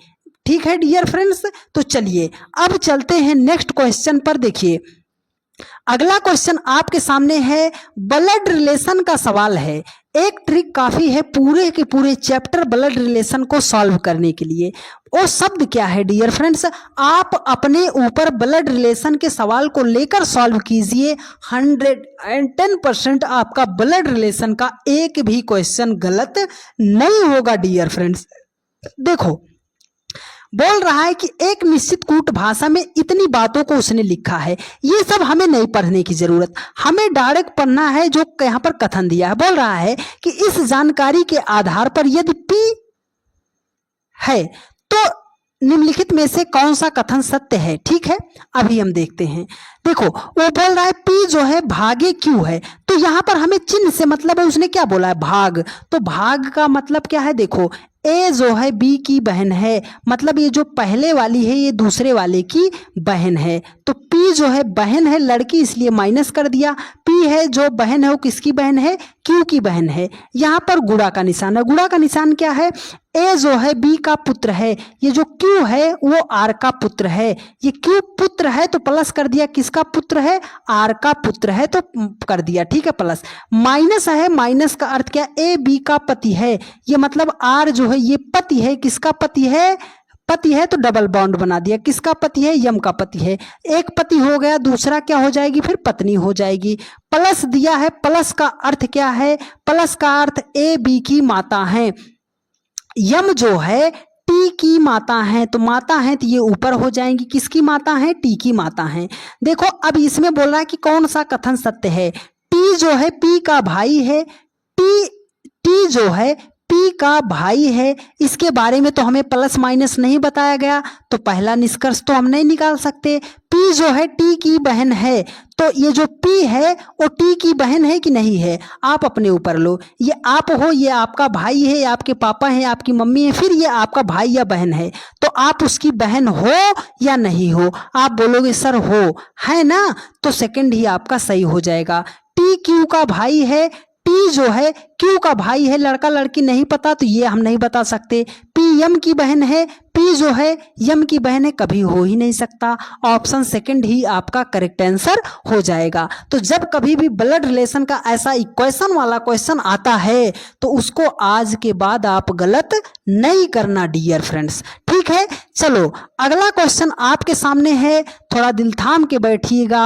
ठीक है डियर फ्रेंड्स, तो चलिए अब चलते हैं नेक्स्ट क्वेश्चन पर। देखिए अगला क्वेश्चन आपके सामने है, ब्लड रिलेशन का सवाल है। एक ट्रिक काफी है पूरे के पूरे चैप्टर ब्लड रिलेशन को सॉल्व करने के लिए। वो शब्द क्या है डियर फ्रेंड्स, आप अपने ऊपर ब्लड रिलेशन के सवाल को लेकर सॉल्व कीजिए। 110% आपका ब्लड रिलेशन का एक भी क्वेश्चन गलत नहीं होगा डियर फ्रेंड्स। देखो बोल रहा है कि एक निश्चित कूट भाषा में इतनी बातों को उसने लिखा है। ये सब हमें नहीं पढ़ने की जरूरत, हमें डायरेक्ट पढ़ना है जो यहाँ पर कथन दिया है। बोल रहा है कि इस जानकारी के आधार पर यदि P है तो निम्नलिखित में से कौन सा कथन सत्य है। ठीक है, अभी हम देखते हैं। देखो वो बोल रहा है P जो है भागे Q है, तो यहाँ पर हमें चिन्ह से मतलब है, उसने क्या बोला है भाग, तो भाग का मतलब क्या है। देखो A जो है B की बहन है, मतलब ये जो पहले वाली है ये दूसरे वाले की बहन है, तो P जो है बहन है लड़की इसलिए माइनस कर दिया। P है जो बहन है वो किसकी बहन है, Q की बहन है। यहाँ पर गुणा का निशान है, गुणा का निशान क्या है, A जो है B का पुत्र है, ये जो Q है वो R का पुत्र है। ये Q पुत्र है तो प्लस कर दिया, किसका पुत्र है, R का पुत्र है तो कर दिया। ठीक है, प्लस माइनस है, माइनस का अर्थ क्या, A B का पति है, ये मतलब R जो है ये पति है, किसका पति है, पति है तो डबल बॉन्ड बना दिया, किसका पति है, यम का पति है। एक पति हो गया, दूसरा क्या हो जाएगी, फिर पत्नी हो जाएगी। प्लस दिया है, प्लस का अर्थ क्या है, प्लस का अर्थ A B की माता है, यम जो है टी की माता है, तो माता है तो ये ऊपर हो जाएंगी, किसकी माता है, टी की माता है। देखो अब इसमें बोल रहा है कि कौन सा कथन सत्य है। टी जो है पी का भाई है, टी जो है पी का भाई है, इसके बारे में तो हमें प्लस माइनस नहीं बताया गया, तो पहला निष्कर्ष तो हम नहीं निकाल सकते। पी जो है टी की बहन है, तो ये जो पी है वो टी की बहन है कि नहीं है, आप अपने ऊपर लो। ये आप हो, ये आपका भाई है, आपके पापा हैं, आपकी मम्मी है, फिर ये आपका भाई या बहन है, तो आप उसकी बहन हो या नहीं हो। आप बोलोगे सर हो, है ना, तो सेकंड ही आपका सही हो जाएगा। टी क्यू का भाई है, टी जो है क्यू का भाई है, लड़का लड़की नहीं पता तो ये हम नहीं बता सकते। पी यम की बहन है, पी जो है यम की बहन है, कभी हो ही नहीं सकता। ऑप्शन सेकंड ही आपका करेक्ट आंसर हो जाएगा। तो जब कभी भी ब्लड रिलेशन का ऐसा इक्वेशन वाला क्वेश्चन आता है तो उसको आज के बाद आप गलत नहीं करना डियर फ्रेंड्स। ठीक है, चलो अगला क्वेश्चन आपके सामने है, थोड़ा दिल थाम के बैठिएगा।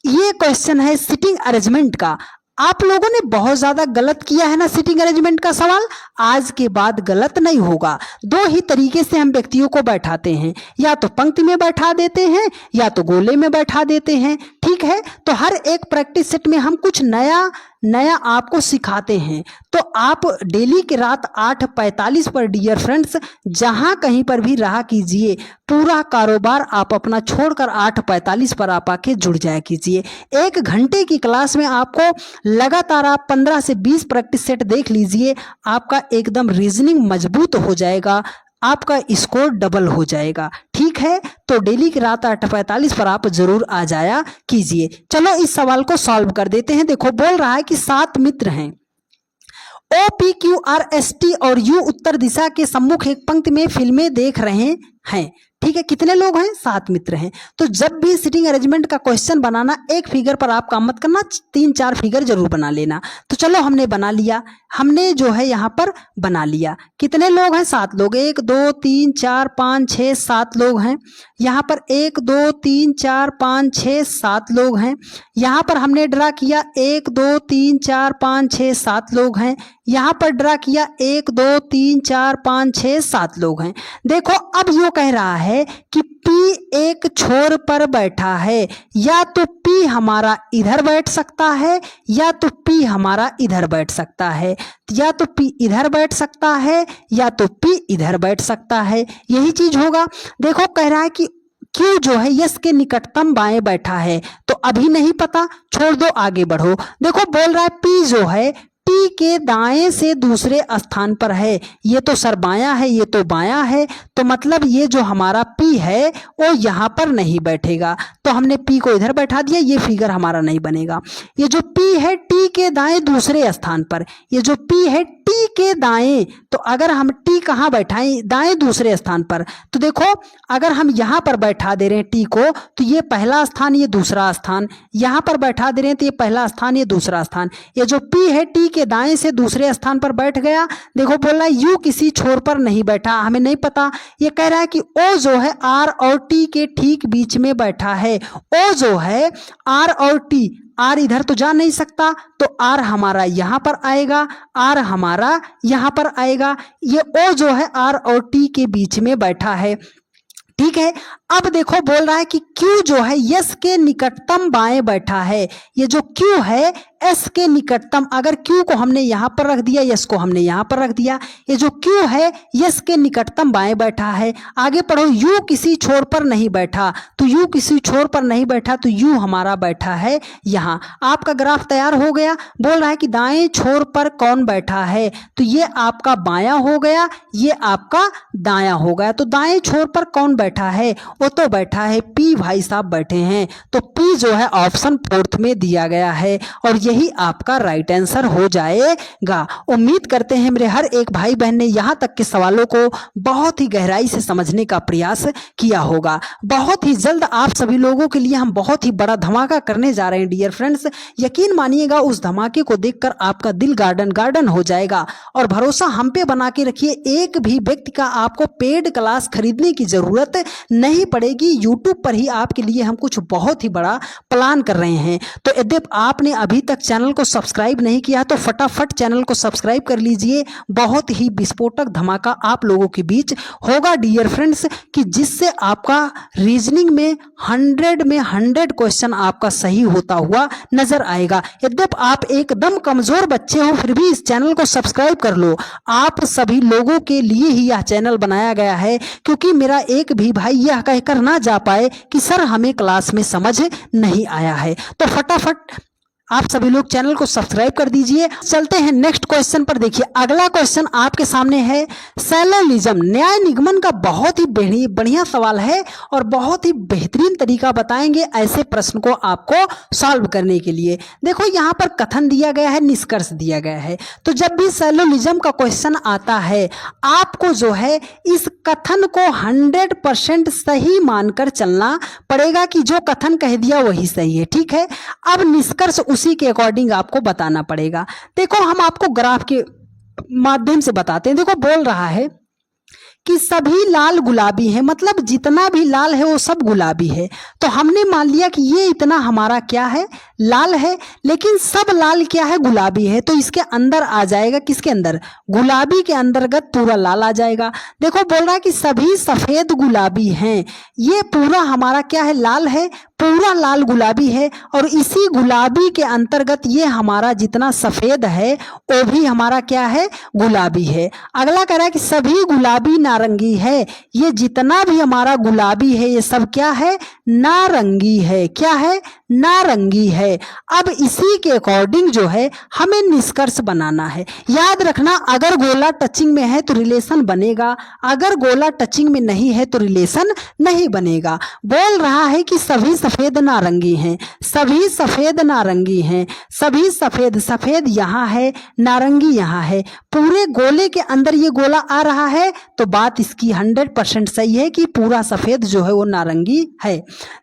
ये क्वेश्चन है सिटिंग अरेंजमेंट का। आप लोगों ने बहुत ज्यादा गलत किया है ना सिटिंग अरेंजमेंट का सवाल, आज के बाद गलत नहीं होगा। दो ही तरीके से हम व्यक्तियों को बैठाते हैं, या तो पंक्ति में बैठा देते हैं या तो गोले में बैठा देते हैं। ठीक है, तो हर एक प्रैक्टिस सेट में हम कुछ नया आपको सिखाते हैं। तो आप डेली के रात 8:45 पर डियर फ्रेंड्स जहां कहीं पर भी रहा कीजिए, पूरा कारोबार आप अपना छोड़कर 8:45 पर आप आके जुड़ जाया कीजिए। 1 घंटे की क्लास में आपको लगातार आप 15 से 20 प्रैक्टिस सेट देख लीजिए, आपका एकदम रीजनिंग मजबूत हो जाएगा, आपका स्कोर डबल हो जाएगा। ठीक है, तो डेली की रात 8:45 पर आप जरूर आ जाया कीजिए। चलो इस सवाल को सॉल्व कर देते हैं। देखो बोल रहा है कि 7 मित्र हैं, O P Q R S T और U उत्तर दिशा के सम्मुख एक पंक्ति में फिल्में देख रहे हैं। ठीक है, कितने लोग हैं, 7 मित्र हैं। तो जब भी सिटिंग अरेंजमेंट का क्वेश्चन बनाना, एक फिगर पर आप काम मत करना, 3-4 फिगर जरूर बना लेना। तो चलो हमने बना लिया, हमने जो है यहाँ पर बना लिया। कितने लोग हैं, 7 लोग, 1 2 3 4 5 6 7 लोग हैं। यहाँ पर 1 2 3 4 5 6 7 लोग हैं। यहाँ पर हमने ड्रा किया 1 2 3 4 5 6 7 लोग हैं। यहाँ पर ड्रा किया 1 2 3 4 5 6 7 लोग हैं। देखो अब यो कह रहा है कि P एक छोर पर बैठा है, या तो P हमारा इधर बैठ सकता है या तो P हमारा इधर बैठ सकता है, या तो P इधर बैठ सकता है या तो P इधर बैठ सकता है, यही चीज होगा। देखो कह रहा है कि क्यू जो है यस के निकटतम बाएं बैठा है? तो अभी नहीं पता, छोड़ दो, आगे बढ़ो। देखो बोल रहा है पी जो है टी के दाएं से दूसरे स्थान पर है। ये तो सर बायां है, ये तो बायां है, तो मतलब ये जो हमारा पी है वो यहाँ पर नहीं बैठेगा। तो हमने पी को इधर बैठा दिया, ये फिगर हमारा नहीं बनेगा। ये जो पी है टी के दाएं दूसरे स्थान पर, ये जो पी है टी के दाएं, तो अगर हम टी कहाँ बैठाएं? दाएं दूसरे स्थान पर। तो देखो अगर हम यहाँ पर बैठा दे रहे हैं टी को, तो ये पहला स्थान, ये दूसरा स्थान, यहाँ पर बैठा दे रहे हैं तो ये पहला स्थान, ये दूसरा स्थान। ये जो पी है टी के दाएं से दूसरे स्थान पर बैठ गया। देखो बोल रहा है यू किसी छोर पर नहीं बैठा, हमें नहीं पता। ये कह रहा है कि ओ जो है आर और टी के ठीक बीच में बैठा है। ओ जो है आर और टी, आर इधर तो जा नहीं सकता, तो आर हमारा यहाँ पर आएगा, आर हमारा यहाँ पर आएगा। ये ओ जो है आर और टी के बीच में बैठा है, ठीक है। अब देखो बोल रहा है कि Q जो है यस के निकटतम बाएं बैठा है। ये जो Q है एस के निकटतम, अगर Q को हमने यहाँ पर रख दिया, यस को हमने यहाँ पर रख दिया, ये जो Q है यस के निकटतम बाएं बैठा है। आगे पढ़ो, U किसी छोर पर नहीं बैठा, तो U किसी छोर पर नहीं बैठा, तो U हमारा बैठा है यहाँ। आपका ग्राफ तैयार हो गया। बोल रहा है कि दाएं छोर पर कौन बैठा है? तो ये आपका बायां हो गया, ये आपका दायां हो गया। तो दाएं छोर पर कौन बैठा है? वो तो बैठा है पी, भाई साहब बैठे हैं। तो पी जो है ऑप्शन 4 में दिया गया है और यही आपका राइट आंसर हो जाएगा। उम्मीद करते हैं मेरे हर एक भाई बहन ने यहाँ तक के सवालों को बहुत ही गहराई से समझने का प्रयास किया होगा। बहुत ही जल्द आप सभी लोगों के लिए हम बहुत ही बड़ा धमाका करने जा रहे हैं डियर फ्रेंड्स। यकीन मानिएगा उस धमाके को देखकर आपका दिल गार्डन गार्डन हो जाएगा। और भरोसा हम पे बना के रखिए, एक भी व्यक्ति का आपको पेड क्लास खरीदने की जरूरत नहीं पड़ेगी। यूट्यूब पर ही आपके लिए हम कुछ बहुत ही बड़ा प्लान कर रहे हैं। तो यदि आपने अभी तक चैनल को सब्सक्राइब नहीं किया तो फटाफट चैनल को सब्सक्राइब कर लीजिए। बहुत ही विस्फोटक धमाका आप लोगों के बीच होगा डियर फ्रेंड्स, कि जिससे आपका रीजनिंग में 100 में 100 क्वेश्चन आपका सही होता हुआ नजर आएगा। यदि आप एकदम कमजोर बच्चे हो फिर भी इस चैनल को सब्सक्राइब कर लो। आप सभी लोगों के लिए ही यह चैनल बनाया गया है, क्योंकि मेरा एक भी भाई यह कहकर ना जा पाए कि सर हमें क्लास में समझ नहीं आया है। तो फटाफट आप सभी लोग चैनल को सब्सक्राइब कर दीजिए। चलते हैं नेक्स्ट क्वेश्चन पर। देखिए अगला क्वेश्चन आपके सामने है सैलोलिज्म, न्याय निगमन का बहुत ही बढ़िया सवाल है और बहुत ही बेहतरीन तरीका बताएंगे ऐसे प्रश्न को आपको सॉल्व करने के लिए। देखो यहाँ पर कथन दिया गया है, निष्कर्ष दिया गया है। तो जब भी सैलोलिज्म का क्वेश्चन आता है आपको जो है इस कथन को 100% सही मानकर चलना पड़ेगा कि जो कथन कह दिया वही सही है, ठीक है। अब निष्कर्ष उसी के अकॉर्डिंग आपको बताना पड़ेगा। देखो हम आपको ग्राफ के माध्यम से बताते हैं। देखो बोल रहा है कि सभी लाल गुलाबी हैं, मतलब जितना भी लाल है वो सब गुलाबी है। तो हमने मान लिया कि ये इतना हमारा क्या है, लाल है, लेकिन सब लाल क्या है, गुलाबी है। तो इसके अंदर आ जाएगा, किसके अंदर, गुलाबी के अंतर्गत पूरा लाल आ जाएगा। देखो बोल रहा है कि सभी सफेद गुलाबी हैं, ये पूरा हमारा क्या है, लाल है, पूरा लाल गुलाबी है। और इसी गुलाबी के अंतर्गत ये हमारा जितना सफेद है वो भी हमारा क्या है, गुलाबी है। अगला कह रहा है कि सभी गुलाबी नारंगी है, ये जितना भी हमारा गुलाबी है ये सब क्या है, नारंगी है। क्या है, नारंगी है। अब इसी के अकॉर्डिंग जो है हमें निष्कर्ष बनाना है। याद रखना अगर गोला टचिंग में है तो रिलेशन बनेगा, अगर गोला टचिंग में नहीं है तो रिलेशन नहीं बनेगा। बोल रहा है कि सभी सफेद नारंगी हैं, सभी सफेद नारंगी हैं, सभी सफेद, सफेद यहाँ है, नारंगी यहाँ है, पूरे गोले के अंदर ये गोला आ रहा है। तो बात इसकी 100% सही है कि पूरा सफेद जो है वो नारंगी है।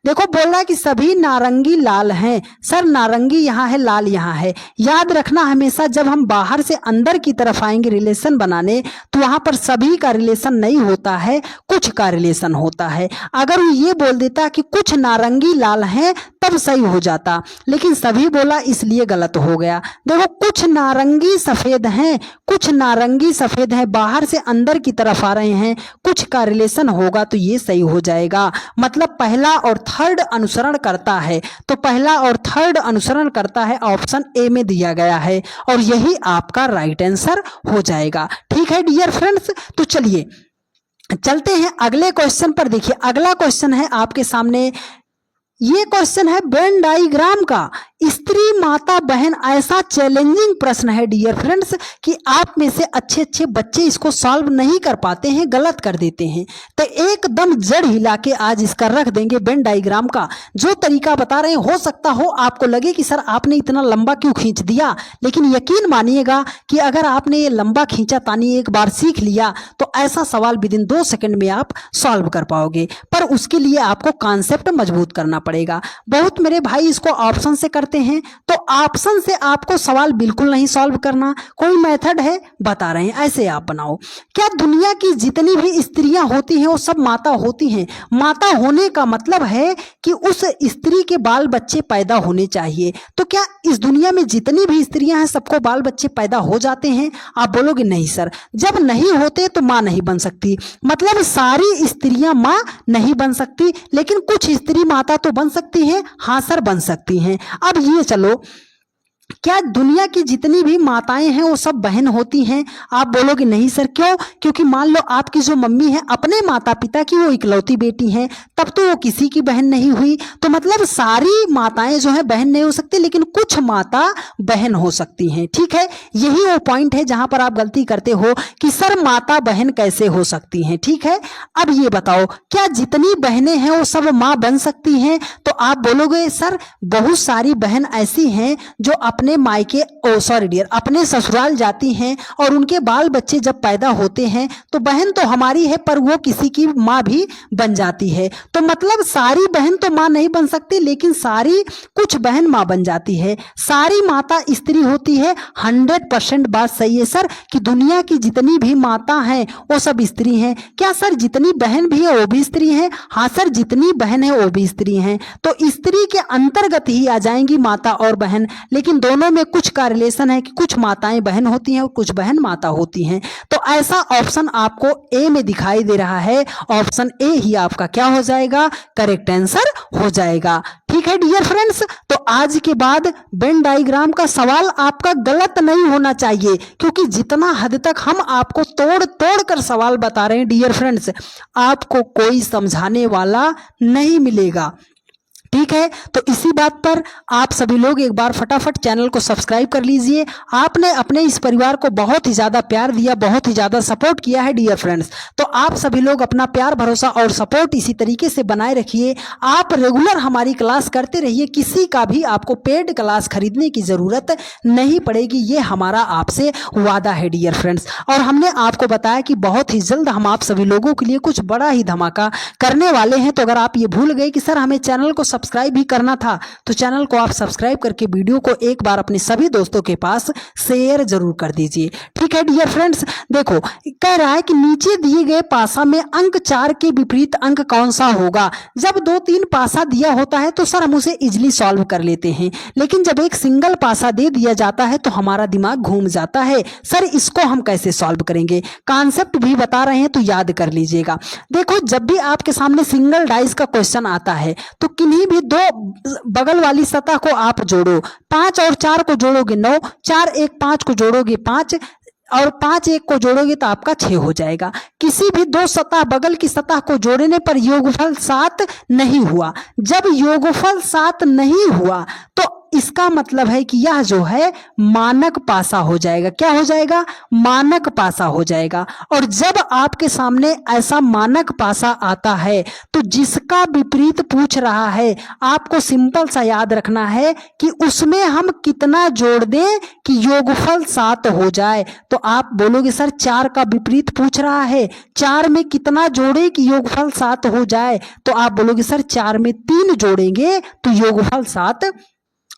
देखो बोल रहा है कि सभी नारंगी लाल हैं, सर नारंगी यहाँ है, लाल यहाँ है। याद रखना हमेशा जब हम बाहर से अंदर की तरफ आएंगे रिलेशन बनाने तो वहां पर सभी का रिलेशन नहीं होता है, कुछ का रिलेशन होता है। अगर वो ये बोल देता कि कुछ नारंगी लाल हैं तब सही हो जाता, लेकिन सभी बोला इसलिए गलत हो गया। देखो कुछ नारंगी सफेद हैं, कुछ नारंगी सफेद हैं, बाहर से अंदर की तरफ आ रहे हैं, कुछ का रिलेशन होगा तो ये सही हो जाएगा। मतलब पहला और थर्ड अनुसरण करता है, तो पहला और थर्ड अनुसरण करता है, ऑप्शन ए में दिया गया है और यही आपका राइट आंसर हो जाएगा। ठीक है डियर फ्रेंड्स, तो चलिए चलते हैं अगले क्वेश्चन पर। देखिए अगला क्वेश्चन है आपके सामने, ये क्वेश्चन है वेन डायग्राम का। स्त्री माता बहन, ऐसा चैलेंजिंग प्रश्न है डियर फ्रेंड्स कि आप में से अच्छे अच्छे बच्चे इसको सॉल्व नहीं कर पाते हैं, गलत कर देते हैं। तो एकदम जड़ हिला के आज इसका रख देंगे। वेन डायग्राम का जो तरीका बता रहे हैं, हो सकता हो आपको लगे कि सर आपने इतना लंबा क्यों खींच दिया, लेकिन यकीन मानिएगा कि अगर आपने ये लंबा खींचा तानी एक बार सीख लिया तो ऐसा सवाल विद इन 2 सेकंड में आप सॉल्व कर पाओगे। पर उसके लिए आपको कॉन्सेप्ट मजबूत करना पड़ेगा। बहुत मेरे भाई इसको ऑप्शन से करते हैं, तो ऑप्शन से आपको सवाल बिल्कुल नहीं सॉल्व करना। कोई मेथड है, बता रहे हैं, ऐसे आप बनाओ। क्या दुनिया की जितनी भी स्त्रियां होती हैं वो सब माता होती हैं? माता होने का मतलब है कि उस स्त्री के बाल बच्चे पैदा होने चाहिए। तो क्या इस दुनिया में जितनी भी स्त्रियां हैं सबको बाल बच्चे पैदा हो जाते हैं? आप बोलोगे नहीं सर, जब नहीं होते तो मां नहीं बन सकती। मतलब सारी स्त्रियां मां नहीं बन सकती, लेकिन कुछ स्त्री माता तो बन सकती है। हाँ सर, बन सकती हैं। अब ये चलो, क्या दुनिया की जितनी भी माताएं हैं वो सब बहन होती हैं? आप बोलोगे नहीं सर, क्यों? क्योंकि मान लो आपकी जो मम्मी है अपने माता पिता की वो इकलौती बेटी हैं, तब तो वो किसी की बहन नहीं हुई। तो मतलब सारी माताएं जो है बहन नहीं हो सकती, लेकिन कुछ माता बहन हो सकती हैं। ठीक है, यही वो पॉइंट है जहां पर आप गलती करते हो कि सर माता बहन कैसे हो सकती हैं। ठीक है, अब ये बताओ, क्या जितनी बहनें हैं वो सब माँ बन सकती हैं? तो आप बोलोगे सर बहुत सारी बहन ऐसी हैं जो अपने मायके अपने ससुराल जाती हैं और उनके बाल बच्चे जब पैदा होते हैं तो बहन तो हमारी है पर वो किसी की माँ भी बन जाती है। तो मतलब सारी बहन तो माँ नहीं बन सकती, लेकिन सारी कुछ बहन माँ बन जाती है। सारी माता स्त्री होती है। 100% बात सही है सर कि दुनिया की जितनी भी माता हैं वो सब स्त्री हैं। क्या सर जितनी बहन भी है वो भी स्त्री हैं? हाँ सर, जितनी बहन है वो भी स्त्री हैं। तो स्त्री के अंतर्गत ही आ जाएंगी माता और बहन, लेकिन दोनों में कुछ का रिलेशन है कि कुछ माताएं बहन होती हैं और कुछ बहन माता होती हैं। तो ऐसा ऑप्शन आपको ए में दिखाई दे रहा है। ऑप्शन ए ही आपका क्या हो जाएगा? करेक्ट आंसर हो जाएगा। ठीक है डियर फ्रेंड्स, तो आज के बाद वेन डायग्राम का सवाल आपका गलत नहीं होना चाहिए, क्योंकि जितना हद तक हम आपको तोड़ तोड़ कर सवाल बता रहे हैं डियर फ्रेंड्स, आपको कोई समझाने वाला नहीं मिलेगा। ठीक है, तो इसी बात पर आप सभी लोग एक बार फटाफट चैनल को सब्सक्राइब कर लीजिए। आपने अपने इस परिवार को बहुत ही ज़्यादा प्यार दिया, बहुत ही ज़्यादा सपोर्ट किया है डियर फ्रेंड्स। तो आप सभी लोग अपना प्यार, भरोसा और सपोर्ट इसी तरीके से बनाए रखिए। आप रेगुलर हमारी क्लास करते रहिए। किसी का भी आपको पेड क्लास खरीदने की ज़रूरत नहीं पड़ेगी, ये हमारा आपसे वादा है डियर फ्रेंड्स। और हमने आपको बताया कि बहुत ही जल्द हम आप सभी लोगों के लिए कुछ बड़ा ही धमाका करने वाले हैं। तो अगर आप ये भूल गए कि सर हमें चैनल को सब्सक्राइब भी करना था, तो चैनल को आप सब्सक्राइब करके वीडियो को एक बार अपने सभी दोस्तों के पास शेयर जरूर कर दीजिए। ठीक है डियर फ्रेंड्स, देखो कह रहा है कि नीचे दिए गए पासा में अंक 4 के विपरीत अंक कौन सा होगा? जब 2-3 पासा दिया होता है तो सर हम उसे इजिली सॉल्व कर लेते हैं, लेकिन जब एक सिंगल पासा दे दिया जाता है तो हमारा दिमाग घूम जाता है। सर इसको हम कैसे सॉल्व करेंगे? कॉन्सेप्ट भी बता रहे हैं तो याद कर लीजिएगा। देखो जब भी आपके सामने सिंगल डाइस का क्वेश्चन आता है तो किन्हीं भी दो बगल वाली सतह को आप जोड़ो। 5 और 4 को जोड़ोगे 9, 4 1 5 को जोड़ोगे 5 और 5 1 को जोड़ोगे तो आपका 6 हो जाएगा। किसी भी दो सतह बगल की सतह को जोड़ने पर योगफल 7 नहीं हुआ। जब योगफल 7 नहीं हुआ तो इसका मतलब है कि यह जो है मानक पासा हो जाएगा। क्या हो जाएगा? मानक पासा हो जाएगा। और जब आपके सामने ऐसा मानक पासा आता है तो जिसका विपरीत पूछ रहा है, आपको सिंपल सा याद रखना है कि उसमें हम कितना जोड़ दें कि योगफल 7 हो जाए। तो आप बोलोगे सर 4 का विपरीत पूछ रहा है, 4 में कितना जोड़े कि योगफल 7 हो जाए? तो आप बोलोगे सर 4 में 3 जोड़ेंगे तो योगफल 7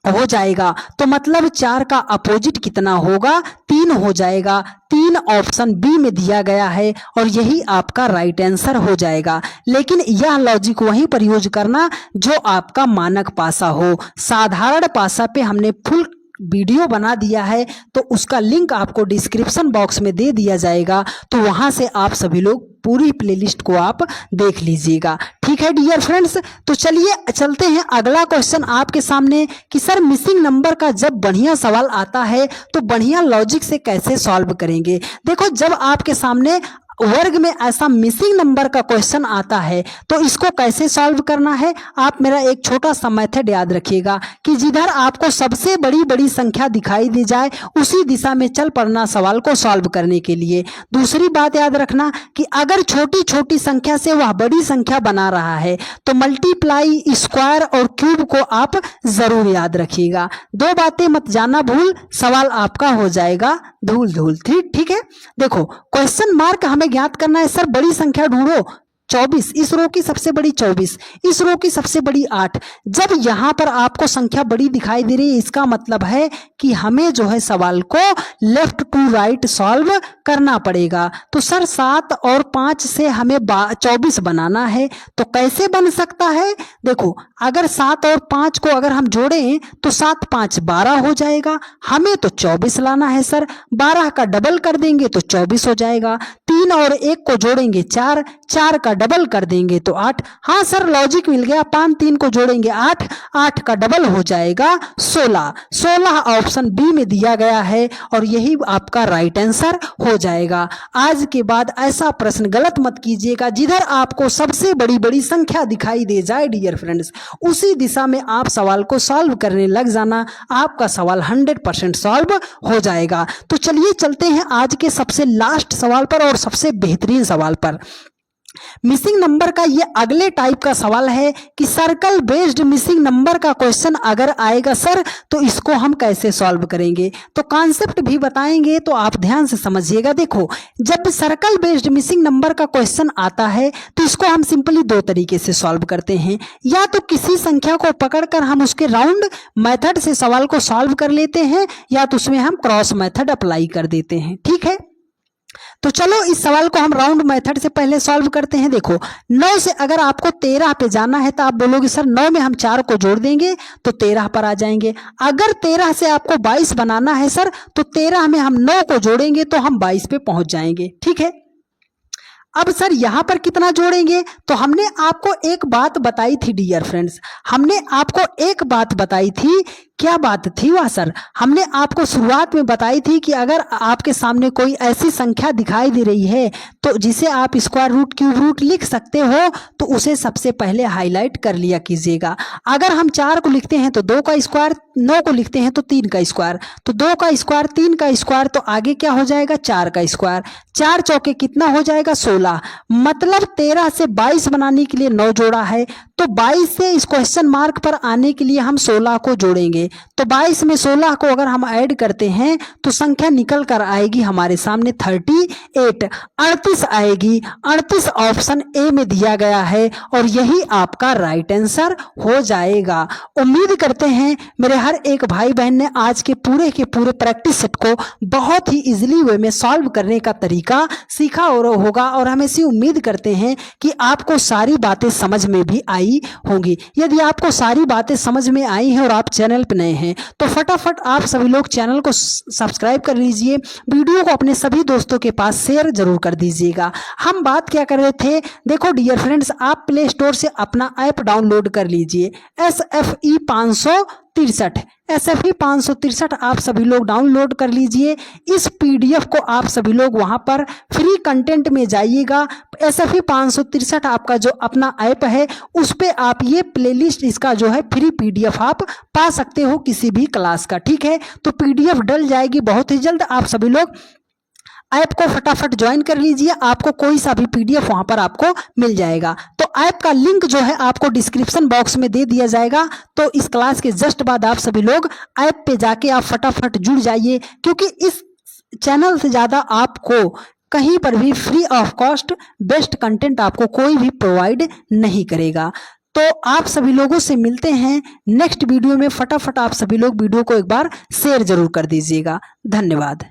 हो जाएगा। तो मतलब 4 का अपोजिट कितना होगा? 3 हो जाएगा। 3 ऑप्शन बी में दिया गया है और यही आपका राइट आंसर हो जाएगा। लेकिन यह लॉजिक वहीं पर यूज करना जो आपका मानक पासा हो। साधारण पासा पे हमने फुल वीडियो बना दिया है, तो उसका लिंक आपको डिस्क्रिप्शन बॉक्स में दे दिया जाएगा, तो वहां से आप सभी लोग पूरी प्लेलिस्ट को आप देख लीजिएगा। ठीक है डियर फ्रेंड्स, तो चलिए चलते हैं अगला क्वेश्चन आपके सामने कि सर मिसिंग नंबर का जब बढ़िया सवाल आता है तो बढ़िया लॉजिक से कैसे सॉल्व करेंगे। देखो जब आपके सामने वर्ग में ऐसा मिसिंग नंबर का क्वेश्चन आता है तो इसको कैसे सॉल्व करना है, आप मेरा एक छोटा सा मेथड याद रखिएगा कि जिधर आपको सबसे बड़ी बड़ी संख्या दिखाई दी जाए उसी दिशा में चल पड़ना सवाल को सॉल्व करने के लिए। दूसरी बात याद रखना कि अगर छोटी छोटी संख्या से वह बड़ी संख्या बना रहा है तो मल्टीप्लाई, स्क्वायर और क्यूब को आप जरूर याद रखिएगा। दो बातें मत जाना भूल, सवाल आपका हो जाएगा धूल धूल। ठीक है, देखो क्वेश्चन मार्क हमें ज्ञात करना है। सर बड़ी संख्या ढूंढो, 24, इस रो की सबसे बड़ी 24, इस रो की सबसे बड़ी 8। जब यहां पर आपको संख्या बड़ी दिखाई दे रही है इसका मतलब है कि हमें जो है सवाल को लेफ्ट टू राइट सॉल्व करना पड़ेगा। तो सर 7 और 5 से हमें 24 बनाना है, तो कैसे बन सकता है? देखो अगर 7 और 5 को अगर हम जोड़ें तो 7 5 12 हो जाएगा, हमें तो 24 लाना है सर। 12 का डबल कर देंगे तो 24 हो जाएगा। 3 और 1 को जोड़ेंगे 4, 4 का डबल कर देंगे तो 8। हाँ सर लॉजिक मिल गया, 5 3 को जोड़ेंगे 8, 8 का डबल हो जाएगा 16। 16 ऑप्शन बी में दिया गया है और यही आपका राइट आंसर हो जाएगा। आज के बाद ऐसा प्रश्न गलत मत कीजिएगा, जिधर आपको सबसे बड़ी बड़ी संख्या दिखाई दे जाए डियर फ्रेंड्स उसी दिशा में आप सवाल को सॉल्व करने लग जाना, आपका सवाल 100% सॉल्व हो जाएगा। तो चलिए चलते हैं आज के सबसे लास्ट सवाल पर और सबसे बेहतरीन सवाल पर। मिसिंग नंबर का ये अगले टाइप का सवाल है कि सर्कल बेस्ड मिसिंग नंबर का क्वेश्चन अगर आएगा सर तो इसको हम कैसे सॉल्व करेंगे, तो कॉन्सेप्ट भी बताएंगे, तो आप ध्यान से समझिएगा। देखो जब सर्कल बेस्ड मिसिंग नंबर का क्वेश्चन आता है तो इसको हम सिंपली दो तरीके से सॉल्व करते हैं, या तो किसी संख्या को पकड़कर हम उसके राउंड मेथड से सवाल को सॉल्व कर लेते हैं, या तो उसमें हम क्रॉस मेथड अप्लाई कर देते हैं। ठीक है, तो चलो इस सवाल को हम राउंड मेथड से पहले सॉल्व करते हैं। देखो 9 से अगर आपको 13 पे जाना है तो आप बोलोगे सर 9 में हम 4 को जोड़ देंगे तो 13 पर आ जाएंगे। अगर 13 से आपको 22 बनाना है सर तो 13 में हम 9 को जोड़ेंगे तो हम 22 पे पहुंच जाएंगे। ठीक है, अब सर यहां पर कितना जोड़ेंगे, तो हमने आपको एक बात बताई थी डियर फ्रेंड्स, हमने आपको एक बात बताई थी। क्या बात थी वह सर? हमने आपको शुरुआत में बताई थी कि अगर आपके सामने कोई ऐसी संख्या दिखाई दे रही है तो जिसे आप स्क्वायर रूट क्यूब रूट लिख सकते हो तो उसे सबसे पहले हाईलाइट कर लिया कीजिएगा। अगर हम 4 को लिखते हैं तो 2 का स्क्वायर, 9 को लिखते हैं तो 3 का स्क्वायर, तो 2 का स्क्वायर 3 का स्क्वायर, तो आगे क्या हो जाएगा 4 का स्क्वायर। 4 चौके कितना हो जाएगा 16, मतलब 13 से 22 बनाने के लिए 9 जोड़ा है, तो 22 से इस क्वेश्चन मार्क पर आने के लिए हम 16 को जोड़ेंगे। तो 22 में 16 को अगर हम ऐड करते हैं तो संख्या निकल कर आएगी हमारे सामने 38, 38 आएगी। 38 ऑप्शन ए में दिया गया है और यही आपका राइट आंसर हो जाएगा। उम्मीद करते हैं मेरे हर एक भाई बहन ने आज के पूरे प्रैक्टिस सेट को बहुत ही इजीली वे में सॉल्व करने का तरीका सीखा और होगा, और हम ऐसी उम्मीद करते हैं कि आपको सारी बातें समझ में भी आई होंगी। यदि आपको सारी बातें समझ में आई हैं और आप चैनल पर नए हैं तो फटाफट आप सभी लोग चैनल को सब्सक्राइब कर लीजिए, वीडियो को अपने सभी दोस्तों के पास शेयर जरूर कर दीजिएगा। हम बात क्या कर रहे थे, देखो डियर फ्रेंड्स आप प्ले स्टोर से अपना ऐप डाउनलोड कर लीजिए, SFE 563, SFE 563 आप सभी लोग डाउनलोड कर लीजिए। इस PDF को आप सभी लोग वहां पर फ्री कंटेंट में जाइएगा। SFE 563 आपका जो अपना ऐप है उस पे आप ये प्लेलिस्ट इसका जो है फ्री PDF आप पा सकते हो किसी भी क्लास का। ठीक है, तो PDF डल जाएगी बहुत ही जल्द, आप सभी लोग ऐप को फटाफट ज्वाइन कर लीजिए, आपको कोई सा भी PDF वहां पर आपको मिल जाएगा। तो ऐप का लिंक जो है आपको डिस्क्रिप्शन बॉक्स में दे दिया जाएगा, तो इस क्लास के जस्ट बाद आप सभी लोग ऐप पे जाके आप फटाफट जुड़ जाइए, क्योंकि इस चैनल से ज़्यादा आपको कहीं पर भी free of cost best content आपको कोई भी प्रोवाइड नहीं करेगा। तो आप सभी लोगों से मिलते हैं नेक्स्ट वीडियो में। फटाफट आप सभी लोग वीडियो को एक बार शेयर जरूर कर दीजिएगा। धन्यवाद।